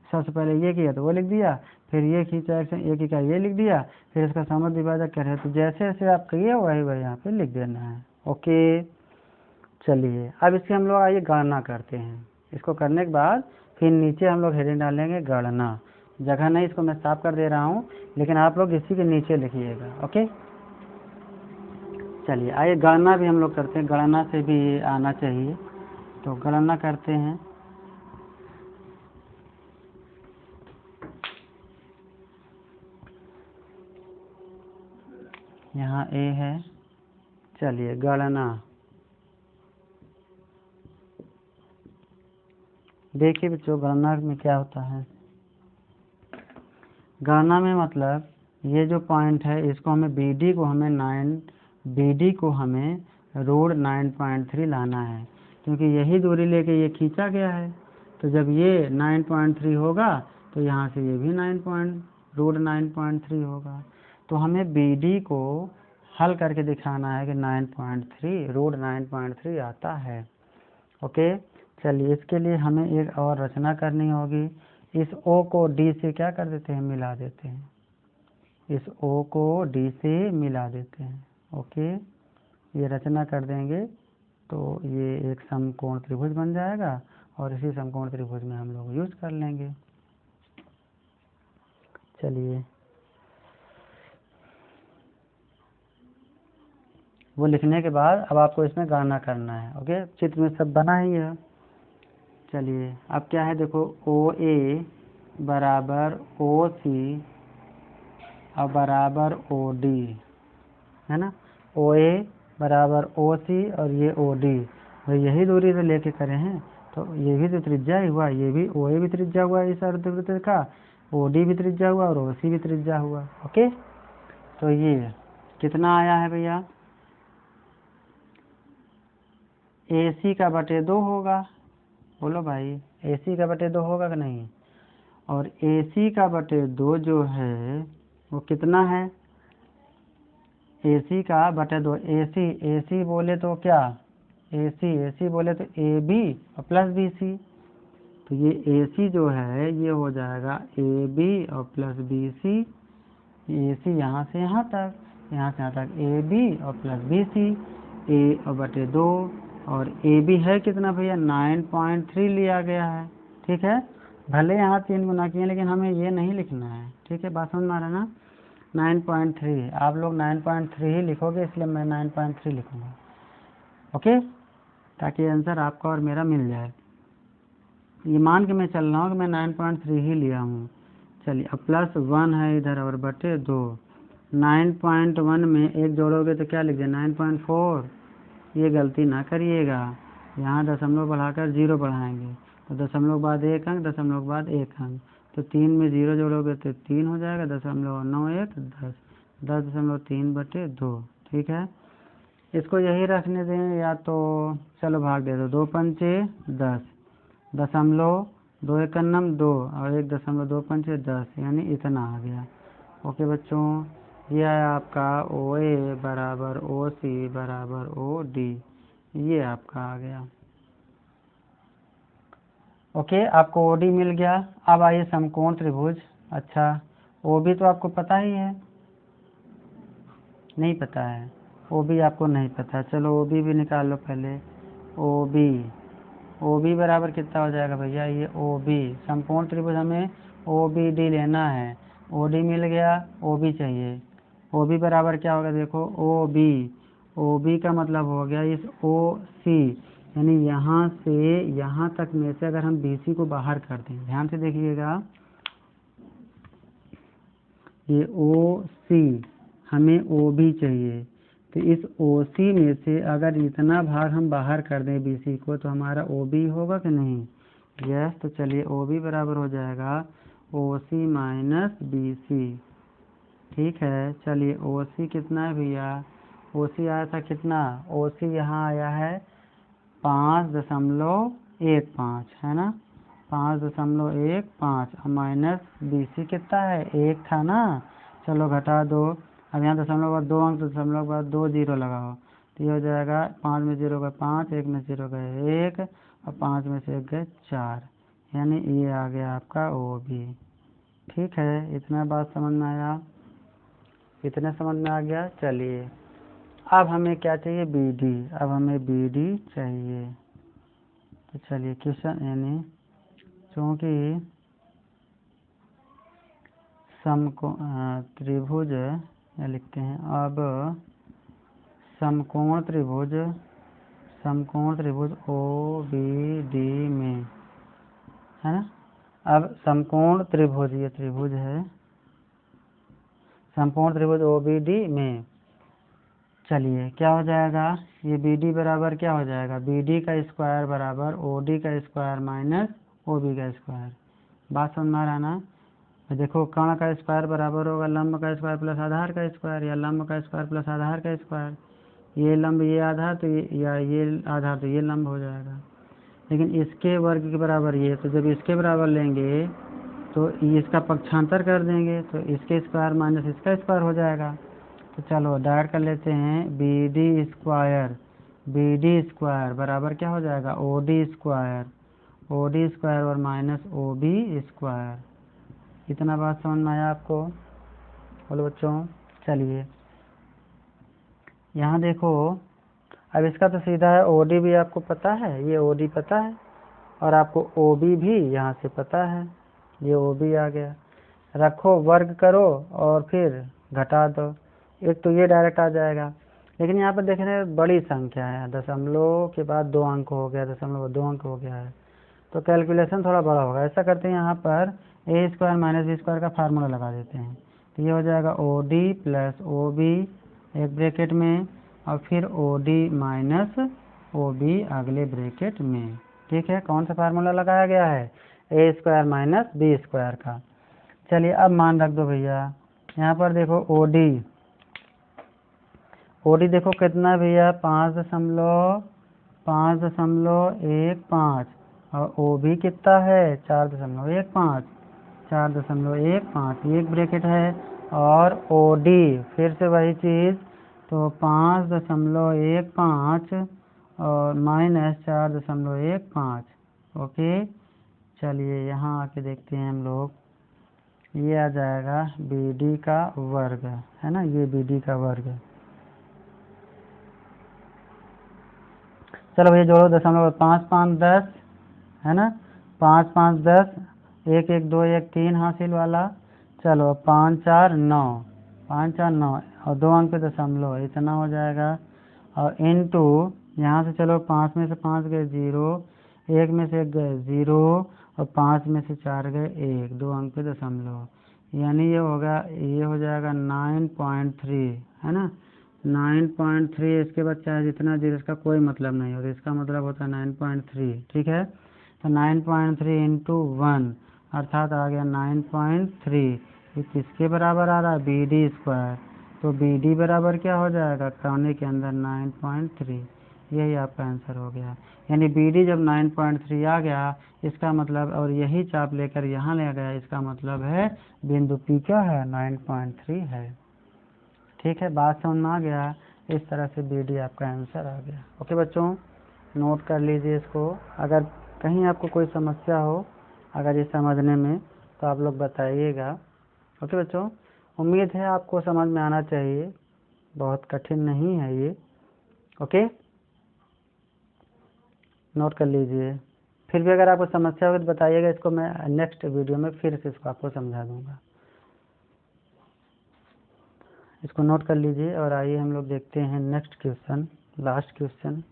सबसे पहले ये किया तो वो लिख दिया, फिर ये खींचा एक ही का ये लिख दिया, फिर इसका समद्विभाजक विभाजक कर रहे, तो जैसे जैसे आप किए वही यहाँ पे लिख देना है। ओके, चलिए अब इसकी हम लोग आइए गणना करते हैं। इसको करने के बाद फिर नीचे हम लोग हेडिंग डालेंगे गणना। जगह नहीं, इसको मैं साफ कर दे रहा हूँ, लेकिन आप लोग इसी के नीचे लिखिएगा। ओके, चलिए आइए गणना भी हम लोग करते हैं। गणना से भी आना चाहिए, तो गणना करते हैं। यहाँ A है। चलिए गणना देखिए बच्चों, गणना में क्या होता है। गणना में मतलब ये जो पॉइंट है, इसको हमें BD को हमें रूट 9.3 लाना है, क्योंकि यही दूरी लेके ये खींचा गया है। तो जब ये 9.3 होगा तो यहाँ से ये भी रूट 9.3 होगा। तो हमें BD को हल करके दिखाना है कि 9.3 रूट 9.3 आता है। ओके, चलिए इसके लिए हमें एक और रचना करनी होगी। इस O को D से क्या कर देते हैं, मिला देते हैं। इस O को D से मिला देते हैं। ओके, ये रचना कर देंगे तो ये एक समकोण त्रिभुज बन जाएगा, और इसी समकोण त्रिभुज में हम लोग यूज कर लेंगे। चलिए वो लिखने के बाद अब आपको इसमें गणना करना है। ओके, चित्र में सब बना ही है। चलिए अब क्या है, देखो OA बराबर OC और बराबर OD है ना। OA बराबर OC और ये OD, तो यही दूरी से लेके करे हैं, तो ये भी तो त्रिज्या ही हुआ, ये भी OA भी त्रिज्या हुआ इस अर्धवृत्त का, OD भी त्रिज्या हुआ और OC भी त्रिज्या हुआ। ओके, तो ये कितना आया है भैया, AC का बटे 2 होगा। बोलो भाई, AC का बटे 2 होगा कि नहीं। और AC का बटे 2 जो है वो कितना है, AC का बटे 2, AC बोले तो क्या, AC बोले तो AB और प्लस BC, तो ये AC जो है ये हो जाएगा AB और प्लस BC, AC यहाँ से यहाँ तक, यहाँ से यहाँ तक AB और प्लस BC, A और बटे 2, और AB है कितना भैया 9.3 लिया गया है। ठीक है, भले यहाँ 3 गुना किए लेकिन हमें ये नहीं लिखना है। ठीक है, बात समझ में आ रहा है ना। 9.3 आप लोग 9.3 ही लिखोगे, इसलिए मैं 9.3 लिखूँगा। ओके, ताकि आंसर आपका और मेरा मिल जाए। ये मान के मैं चल रहा हूँ कि मैं 9.3 ही लिया हूँ। चलिए, अब प्लस 1 है इधर और बटे 2, 9.1 में 1 जोड़ोगे तो क्या लिख दिया 9.4। ये गलती ना करिएगा, यहाँ दशमलव बढ़ाकर 0 बढ़ाएंगे तो दशमलव बाद 1 अंक, दशमलव बाद 1 अंक, तो 3 में 0 जोड़ोगे तो 3 हो जाएगा, 0.91 10, 10.3 बटे 2। ठीक है, इसको यही रखने दें, या तो चलो भाग दे दो, 2 पंचे 10, दशमलव 2 एक 2 और 1.2 पंचे 10, यानी इतना आ गया। ओके बच्चों, ये है आपका OA बराबर OC बराबर OD, ये आपका आ गया। ओके, आपको OD मिल गया। अब आइए समकोण त्रिभुज। अच्छा, OB तो आपको पता ही है, नहीं पता है, OB आपको नहीं पता, चलो OB भी निकाल लो पहले। OB बराबर कितना हो जाएगा भैया, ये OB समकोण त्रिभुज हमें OBD लेना है, OD मिल गया, OB चाहिए। OB बराबर क्या होगा, देखो OB का मतलब हो गया इस OC, यानी यहाँ से यहाँ तक में से अगर हम BC को बाहर कर दें, ध्यान से देखिएगा, ये OC हमें OB चाहिए, तो इस OC में से अगर इतना भाग हम बाहर कर दें BC को तो हमारा OB होगा कि नहीं, यस। तो चलिए OB बराबर हो जाएगा OC माइनस BC। ठीक है, चलिए OC कितना है भैया, OC आया था कितना, OC यहाँ आया है 5.15 है ना, 5.15 माइनस BC कितना है 1 था ना, चलो घटा दो, अब यहाँ दशमलव बाद 2 अंक, तो दशमलव बाद 2 0 लगाओ, तो ये हो जाएगा 5 में 0 गए 5, 1 में 0 गए 1 और 5 में से 1 गए 4, यानी ये आ गया आपका OB। ठीक है, इतना बात समझ में आया, इतना समझ में आ गया। चलिए, अब हमें क्या चाहिए, BD, अब हमें BD चाहिए। तो चलिए क्वेश्चन, यानी चूँकि त्रिभुज या लिखते हैं, अब समकोण त्रिभुज OBD में है ना, अब समकोण त्रिभुज, ये त्रिभुज है, समकोण त्रिभुज OBD में, चलिए क्या हो जाएगा, ये BD बराबर क्या हो जाएगा, BD का स्क्वायर बराबर OD का स्क्वायर माइनस OB का स्क्वायर। बात समझ में आ रहा ना। देखो, कर्ण का स्क्वायर बराबर होगा लंब का स्क्वायर प्लस आधार का स्क्वायर, या लंब का स्क्वायर प्लस आधार का स्क्वायर, ये लंब ये आधार, तो ये, या ये आधार तो ये लंब हो जाएगा। लेकिन इसके वर्ग के बराबर ये, तो जब इसके बराबर लेंगे तो इसका पक्षांतर कर देंगे, तो इसके स्क्वायर माइनस इसका स्क्वायर हो जाएगा। तो चलो डायरेक्ट कर लेते हैं, BD स्क्वायर बराबर क्या हो जाएगा, OD स्क्वायर और माइनस OB स्क्वायर। इतना बात समझ में आया आपको, बोलो बच्चों। चलिए यहाँ देखो, अब इसका तो सीधा है, OD भी आपको पता है, ये OD पता है, और आपको OB भी यहाँ से पता है, ये OB आ गया। रखो, वर्ग करो और फिर घटा दो, एक तो ये डायरेक्ट आ जाएगा। लेकिन यहाँ पर देख रहे हैं बड़ी संख्या है, दशमलव के बाद 2 अंक हो गया, दशमलव 2 अंक हो गया है, तो कैलकुलेशन थोड़ा बड़ा होगा। ऐसा करते हैं, यहाँ पर A square minus B square का फार्मूला लगा देते हैं, तो ये हो जाएगा OD प्लस OB एक ब्रैकेट में, और फिर OD माइनस OB अगले ब्रैकेट में। ठीक है, कौन सा फार्मूला लगाया गया है, A square minus B square का। चलिए अब मान रख दो भैया, यहाँ पर देखो OD देखो कितना है भैया, 5.15 और OB कितना है 4.15, एक ब्रैकेट है, और OD फिर से वही चीज़ तो 5.15 और -4.15। ओके, चलिए यहाँ आके देखते हैं हम लोग, ये आ जाएगा BD का वर्ग, है ना, ये BD का वर्ग। चलो भैया जोड़ो, 5.5 10, है ना, 5 5 10, 1 1 2 1 3 हासिल वाला। चलो 5 4 9, 5 4 9 और 2 अंक पे दशमलव, इतना हो जाएगा। और इनटू यहाँ से चलो 5 में से 5 गए 0, 1 में से 1 गए 0 और 5 में से 4 गए 1, 2 अंक पे दशमलव, यानी ये होगा, ये हो जाएगा 9.3, है ना, 9.3। इसके बाद चाहे जितना जीरो, इसका कोई मतलब नहीं होता, इसका मतलब होता है 9.3। ठीक है, तो 9.3 इंटू 1 अर्थात आ गया 9.3। ये किसके बराबर आ रहा है, BD स्क्वायर। तो BD बराबर क्या हो जाएगा, कोने के अंदर 9.3, यही आपका आंसर हो गया। यानी BD जब 9.3 आ गया, इसका मतलब, और यही चाप लेकर यहाँ ले गया, इसका मतलब है बिंदु P क्या है, 9.3 है। ठीक है, बात समझ में आ गया। इस तरह से BD आपका आंसर आ गया। ओके बच्चों, नोट कर लीजिए इसको। अगर कहीं आपको कोई समस्या हो अगर ये समझने में, तो आप लोग बताइएगा। ओके बच्चों, उम्मीद है आपको समझ में आना चाहिए, बहुत कठिन नहीं है ये। ओके, नोट कर लीजिए। फिर भी अगर आपको समस्या हो तो बताइएगा, इसको मैं नेक्स्ट वीडियो में फिर से इसको आपको समझा दूंगा। इसको नोट कर लीजिए और आइए हम लोग देखते हैं नेक्स्ट क्वेश्चन, लास्ट क्वेश्चन।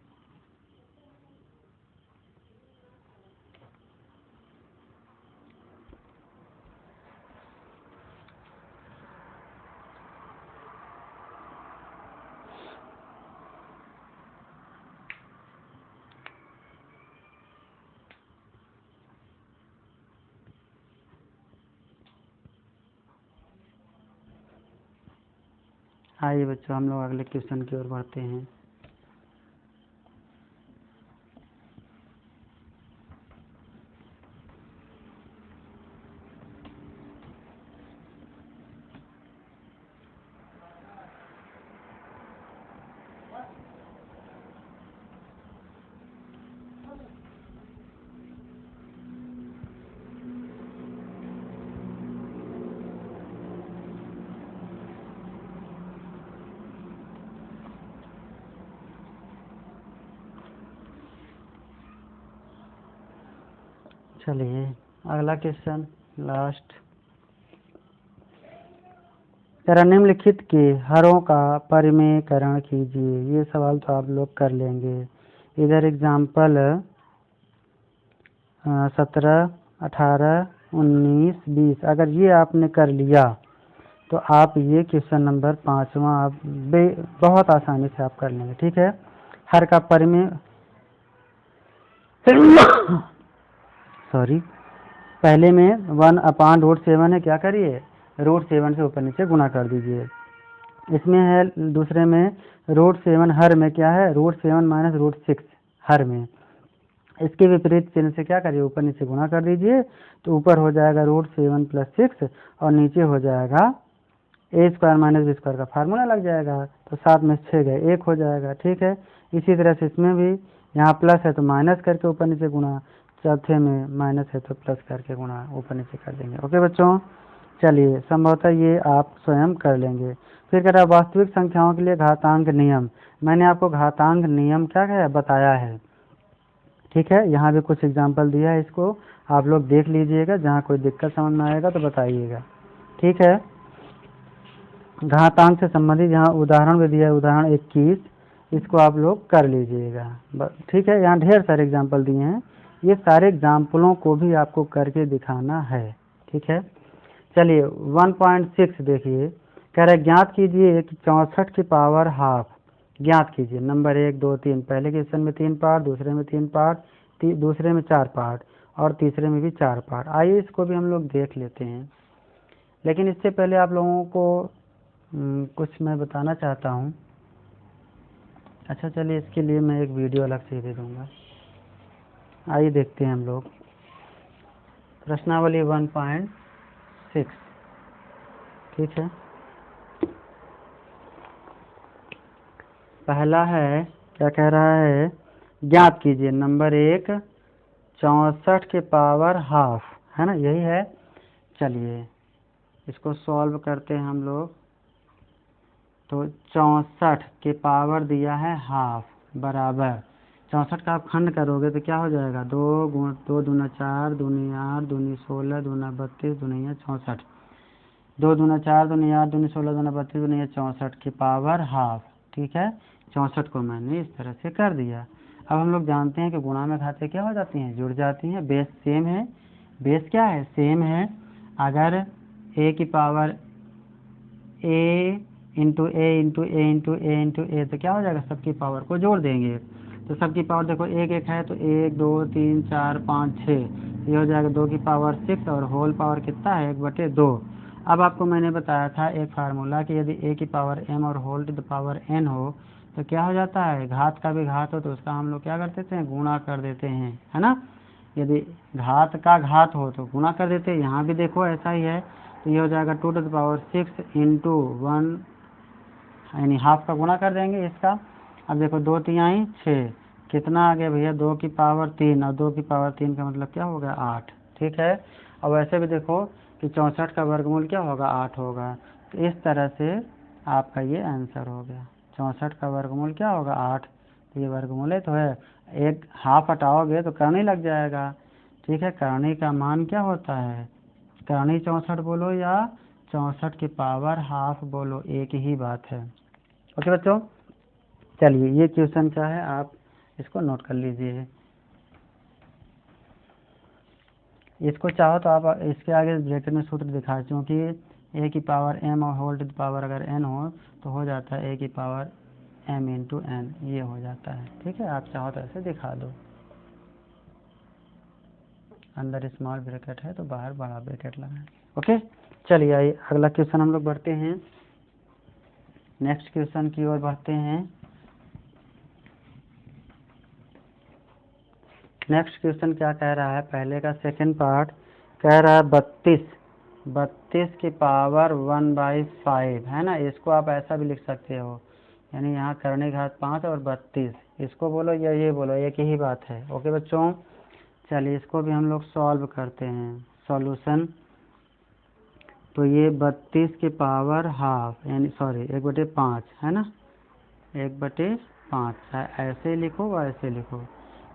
आइए बच्चों, हम लोग अगले क्वेश्चन की ओर बढ़ते हैं। चलिए अगला क्वेश्चन, लास्ट। जरा निम्नलिखित के हरों का परिमेयकरण कीजिए। ये सवाल तो आप लोग कर लेंगे। इधर एग्जाम्पल 17 18 19 20, अगर ये आपने कर लिया तो आप ये क्वेश्चन नंबर 5वां आप बहुत आसानी से आप कर लेंगे। ठीक है, हर का परिमेय सॉरी, पहले में 1/√7 है, क्या करिए, √7 से ऊपर नीचे गुणा कर दीजिए। इसमें है दूसरे में √7 हर में क्या है, √7 माइनस √6 हर में। इसके विपरीत चिन्ह से क्या करिए, ऊपर नीचे गुणा कर दीजिए, तो ऊपर हो जाएगा √7 + 6 और नीचे हो जाएगा A² माइनस B² का फार्मूला लग जाएगा। तो 7 में 6 गए 1 हो जाएगा। ठीक है, इसी तरह से इसमें भी, यहाँ प्लस है तो माइनस करके ऊपर नीचे गुणा, चौथे में माइनस है तो प्लस करके गुणा ऊपर नीचे कर देंगे। ओके बच्चों, चलिए संभवतः ये आप स्वयं कर लेंगे। फिर कह रहा है वास्तविक संख्याओं के लिए घातांक नियम। मैंने आपको घातांक नियम क्या है बताया है। ठीक है, यहाँ भी कुछ एग्जाम्पल दिया है, इसको आप लोग देख लीजिएगा, जहाँ कोई दिक्कत समझ में आएगा तो बताइएगा। ठीक है, घातांक से संबंधित यहाँ उदाहरण भी दिया है, उदाहरण 21, इसको आप लोग कर लीजिएगा। ठीक है, यहाँ ढेर सारे एग्जाम्पल दिए हैं, ये सारे एग्जाम्पलों को भी आपको करके दिखाना है। ठीक है, चलिए 1.6 देखिए, कह रहे ज्ञात कीजिए कि 64 की पावर हाफ ज्ञात कीजिए। नंबर 1 2 3, पहले क्वेश्चन में 3 पार्ट, दूसरे में 3 पार्ट, दूसरे में 4 पार्ट और तीसरे में भी 4 पार्ट। आइए इसको भी हम लोग देख लेते हैं, लेकिन इससे पहले आप लोगों को कुछ मैं बताना चाहता हूँ। अच्छा चलिए, इसके लिए मैं एक वीडियो अलग से दे दूँगा। आइए देखते हैं हम लोग प्रश्नावली 1.6। ठीक है, पहला है, क्या कह रहा है, ज्ञात कीजिए नंबर 1 64 के पावर हाफ, है ना, यही है। चलिए इसको सॉल्व करते हैं हम लोग। तो 64 के पावर दिया है हाफ बराबर 64 का आप खंड करोगे तो क्या हो जाएगा, 2 दूना 4 दूनी 8 दूनी 16 दूना 32 दूनी 64, 2 दूना 4 दूनी 8 दूनी 16 दूना 32 दूनी 64 की पावर हाफ। ठीक है, 64 को मैंने इस तरह से कर दिया। अब हम लोग जानते हैं कि गुणा में घातें क्या हो जाती हैं, जुड़ जाती हैं, बेस सेम है। बेस क्या है, सेम है। अगर ए की पावर ए इंटू ए इंटू ए इंटू ए इंटू ए तो क्या हो जाएगा, सबकी पावर को जोड़ देंगे। तो सबकी पावर देखो एक एक है तो 1 2 3 4 5 6, ये हो जाएगा 2 की पावर 6 और होल पावर कितना है 1/2। अब आपको मैंने बताया था एक फार्मूला कि यदि ए की पावर m और whole to the power n हो तो क्या हो जाता है, घात का भी घात हो तो उसका हम लोग क्या कर देते हैं, गुणा कर देते हैं, है ना। यदि घात का घात हो तो गुणा कर देते हैं, यहाँ भी देखो ऐसा ही है। तो ये हो जाएगा 2 टू द पावर 6 इंटू 1 यानी हाफ का गुणा कर देंगे इसका। अब देखो 2 तिहाई 6, कितना आ गया भैया, 2 की पावर 3 और 2 की पावर 3 का मतलब क्या होगा 8। ठीक है, और वैसे भी देखो कि 64 का वर्गमूल क्या होगा 8 होगा। तो इस तरह से आपका ये आंसर हो गया, 64 का वर्गमूल क्या होगा 8। तो ये वर्गमूल तो है, एक हाफ हटाओगे तो करनी लग जाएगा। ठीक है, करनी का मान क्या होता है, करनी 64 बोलो या 64 की पावर हाफ बोलो, एक ही बात है। ओके बच्चों, चलिए ये क्वेश्चन क्या है आप इसको नोट कर लीजिए। इसको चाहो तो आप इसके आगे ब्रैकेट में सूत्र दिखा, क्योंकि ए की पावर m और होल टू द पावर अगर n हो तो हो जाता है ए की पावर m इंटू एन, ये हो जाता है। ठीक है, आप चाहो तो ऐसे दिखा दो, अंदर स्मॉल ब्रैकेट है तो बाहर बड़ा ब्रैकेट लगाएं। ओके, चलिए आइए अगला क्वेश्चन हम लोग बढ़ते हैं, नेक्स्ट क्वेश्चन की ओर बढ़ते हैं। नेक्स्ट क्वेश्चन क्या कह रहा है, पहले का सेकंड पार्ट कह रहा है 32 की पावर 1/5, है ना। इसको आप ऐसा भी लिख सकते हो, यानी यहाँ करने घात 5 और 32, इसको बोलो या ये बोलो, एक ही बात है। ओके बच्चों, चलिए इसको भी हम लोग सॉल्व करते हैं। सॉल्यूशन, तो ये 32 की पावर हाफ यानी सॉरी 1/5 है ना, 1/5 ऐसे लिखो व ऐसे लिखो।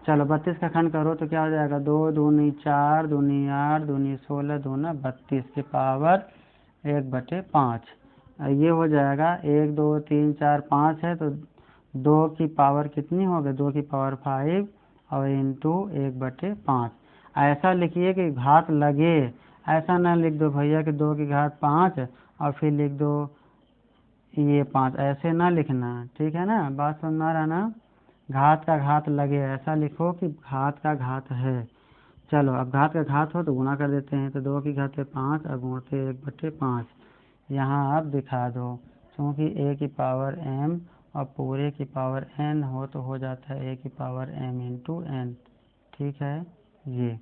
चलो 32 का खंड करो तो क्या हो जाएगा, 2 दूनी 4 दूनी 8 दूनी 16 दूना 32 की पावर 1/5। ये हो जाएगा 1 2 3 4 5 है तो 2 की पावर कितनी हो गई, 2 की पावर 5 और इंटू 1/5। ऐसा लिखिए कि घात लगे, ऐसा ना लिख दो भैया कि 2 की घात 5 और फिर लिख दो ये 5, ऐसे ना लिखना। ठीक है ना, बात समझ आ रहा ना, घात का घात लगे ऐसा लिखो कि घात का घात है। चलो अब घात का घात हो तो गुणा कर देते हैं, तो 2 की घात पे 5 और गुणते 1/5 यहाँ आप दिखा दो, क्योंकि ए की पावर m और पूरे की पावर n हो तो हो जाता है ए की पावर m इंटू एन। ठीक है, ये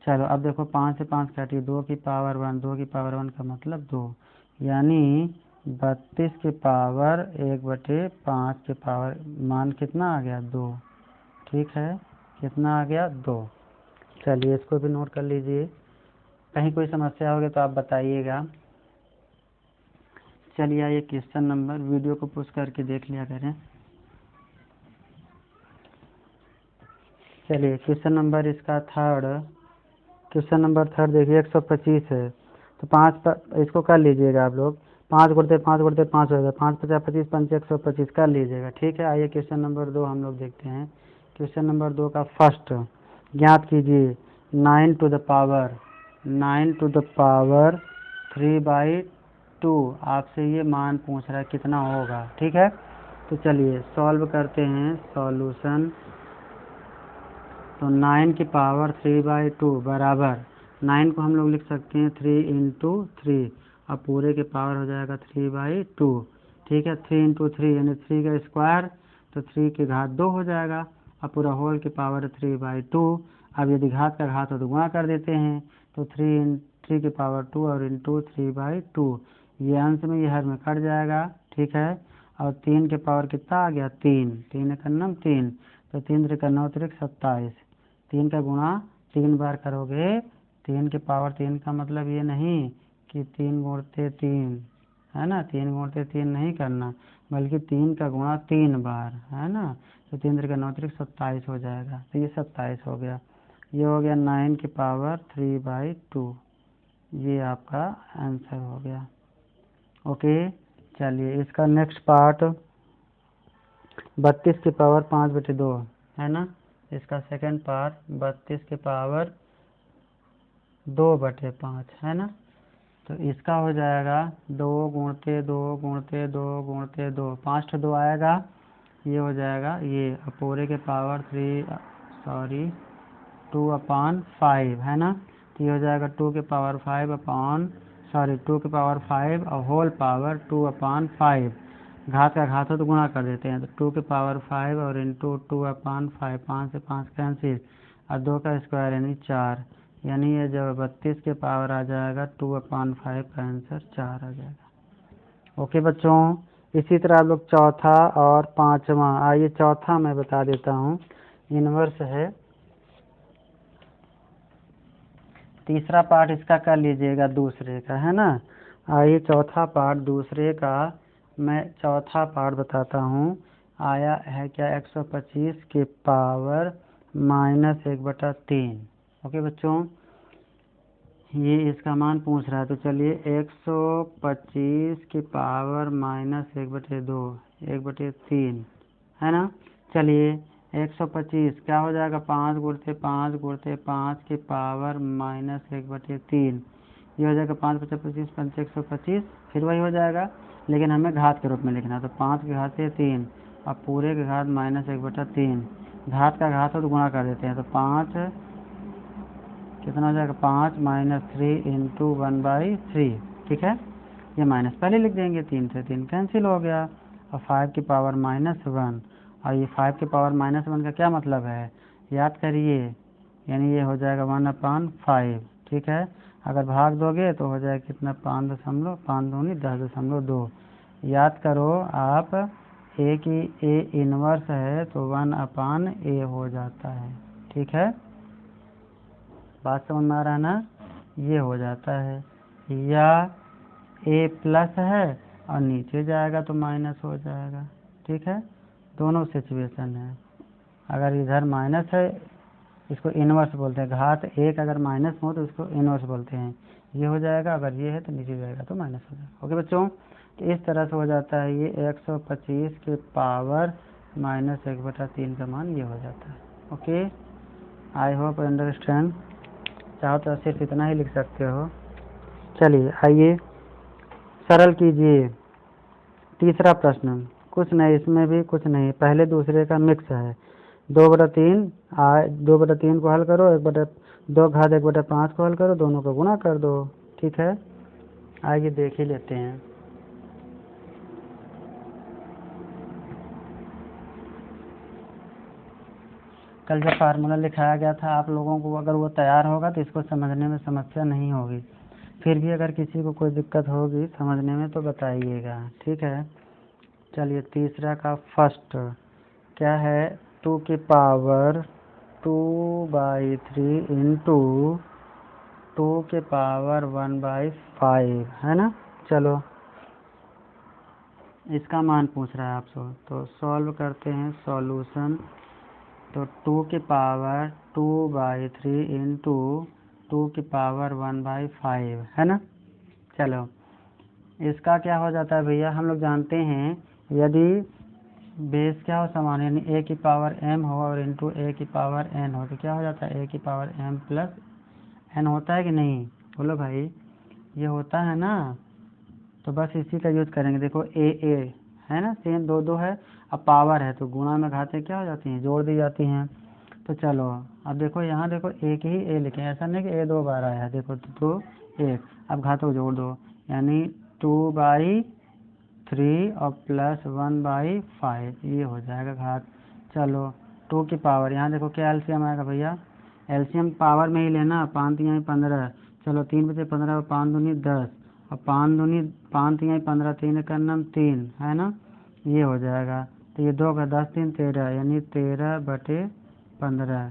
चलो अब देखो 5 से 5 काटिए, 2 की पावर 1, 2 की पावर 1 का मतलब 2, यानी 32 की पावर 1/5 के पावर मान कितना आ गया 2। ठीक है, कितना आ गया 2। चलिए इसको भी नोट कर लीजिए, कहीं कोई समस्या होगी तो आप बताइएगा। चलिए आइए क्वेश्चन नंबर, वीडियो को पुश करके देख लिया करें। चलिए क्वेश्चन नंबर इसका थर्ड, क्वेश्चन नंबर थर्ड देखिए 125 है, तो 5 पर इसको कर लीजिएगा आप लोग, 5 गुणते 5 गुणते 5 होगा, 5 50 25 5 125 कर लीजिएगा। ठीक है, आइए क्वेश्चन नंबर 2 हम लोग देखते हैं। क्वेश्चन नंबर 2 का फर्स्ट, ज्ञात कीजिए 9 टू द पावर 3/2, आपसे ये मान पूछ रहा है कितना होगा। ठीक है, तो चलिए सॉल्व करते हैं। सॉल्यूशन, तो 9 की पावर 3/2 बराबर 9 को हम लोग लिख सकते हैं 3 इंटू 3 और पूरे के पावर हो जाएगा 3/2। ठीक है, 3 इंटू 3 यानी 3 का स्क्वायर, तो 3 की घात 2 हो जाएगा और पूरा होल की पावर 3/2। अब यदि घात का घात हो तो गुणा कर देते हैं, तो 3 की पावर 2 और इंटू 3/2, ये अंश में ये हर में कट जाएगा। ठीक है, और 3 के पावर कितना आ गया 3, 3 एकन्नम 3, तो 3 त्रिकन्नम अतिरिक्त 27, 3 का गुणा 3 बार करोगे, 3 के पावर 3 का मतलब ये नहीं कि 3 गुणते 3 है ना, 3 गुणते 3 नहीं करना, बल्कि 3 का गुणा 3 बार है ना, तो 3 त्रिकन्नम अतिरिक्त 27 हो जाएगा, तो ये 27 हो गया। ये हो गया 9 की पावर 3/2, ये आपका आंसर हो गया। ओके, चलिए इसका नेक्स्ट पार्ट 32 की पावर 5/2 है ना, इसका सेकंड पार्ट 32 की पावर 2/5 है ना, तो इसका हो जाएगा 2 गुणते 2 गुणते 2 गुणते 2, 5 2 आएगा, ये हो जाएगा ये पूरे के पावर 2/5 है ना, तो ये हो जाएगा 2 के पावर 2 के पावर 5 और होल पावर 2/5, घात का घात हो तो गुणा कर देते हैं, तो 2 के पावर 5 और इंटू 2/5, 5 से 5 कैंसिल और 2 का स्क्वायर यानी 4, यानी ये जब 32 के पावर आ जाएगा 2/5 का आंसर 4 आ जाएगा। ओके बच्चों, इसी तरह आप लोग चौथा और पांचवा, आइए चौथा मैं बता देता हूँ, इनवर्स है, तीसरा पार्ट इसका कर लीजिएगा दूसरे का है ना। आइए चौथा पार्ट दूसरे का मैं चौथा पार्ट बताता हूँ, आया है क्या 125 के पावर -1/3। ओके बच्चों, ये इसका मान पूछ रहा है, तो चलिए 125 की पावर -1/2 1/3 है ना, चलिए 125 क्या हो जाएगा 5 गुणते 5 गुणते 5 की पावर -1/3, ये हो जाएगा 5 × 25 = 125, फिर वही हो जाएगा, लेकिन हमें घात के रूप में लिखना, तो 5 के घात से 3 और पूरे के घात -1/3, घात का घात हो तो गुणा कर देते हैं, तो 5 कितना हो जाएगा 5 - 3 × 1/3, ठीक है, ये माइनस पहले लिख देंगे, 3 से 3 कैंसिल हो गया, और 5 की पावर -1, और ये 5 की पावर -1 का क्या मतलब है याद करिए, यानी ये हो जाएगा 1/5, ठीक है, अगर भाग दोगे तो हो जाएगा कितना 5 दूनी 10.2, याद करो आप, ए की ए इनवर्स है तो 1/a हो जाता है, ठीक है, बात समझ में आ रहा है ना, ये हो जाता है, या a प्लस है और नीचे जाएगा तो माइनस हो जाएगा, ठीक है, दोनों सिचुएशन है, अगर इधर माइनस है इसको इनवर्स बोलते हैं, घात 1 अगर माइनस हो तो इसको इनवर्स बोलते हैं, ये हो जाएगा, अगर ये है तो नीचे जाएगा तो माइनस हो जाएगा। ओके बच्चों, तो इस तरह से हो जाता है, ये 125 के पावर -1/3 का मान ये हो जाता है। ओके, आई होप अंडरस्टैंड, चाहो तो सिर्फ इतना ही लिख सकते हो। चलिए आइए सरल कीजिए तीसरा प्रश्न, कुछ नहीं इसमें भी कुछ नहीं, पहले दूसरे का मिक्स है, 2/3 2/3 को हल करो, 2 घात 1/5 को हल करो, दोनों को गुणा कर दो, ठीक है, आइए देख ही लेते हैं। कल जब फार्मूला लिखाया गया था आप लोगों को, अगर वो तैयार होगा तो इसको समझने में समस्या नहीं होगी, फिर भी अगर किसी को कोई दिक्कत होगी समझने में तो बताइएगा, ठीक है। चलिए तीसरा का फर्स्ट क्या है, 2 की पावर 2/3 इंटू 2 के पावर 1/5 है ना, चलो इसका मान पूछ रहा है आपसे, तो सॉल्व करते हैं, सॉल्यूशन, तो 2 की पावर 2/3 इंटू 2 की पावर 1/5 है ना, चलो इसका क्या हो जाता है भैया, हम लोग जानते हैं यदि बेस क्या हो समान, यानी a की पावर m हो और इंटू a की पावर n हो, तो क्या हो जाता है a की पावर m प्लस n होता है कि नहीं, बोलो भाई, ये होता है ना, तो बस इसी का यूज करेंगे, देखो a है ना, सेम 2 है, अब पावर है तो गुणा में घातें क्या हो जाती हैं, जोड़ दी जाती हैं, तो चलो अब देखो यहाँ देखो एक ही a लिखे, ऐसा नहीं कि a 2 बार आया है, देखो 2 1, अब घातों जोड़ दो, यानी 2/3 और प्लस 1/5, ये हो जाएगा घात, चलो 2 की पावर, यहाँ देखो क्या एलसीएम आएगा भैया, एलसीएम पावर में ही लेना, 5 × 15, चलो 3 बचे 15 और 5 दूनी 10, और 5 × 3 = 15, 3 × 3 है ना, ये हो जाएगा। तो ये 2 का 10 3 13 यानी 13/15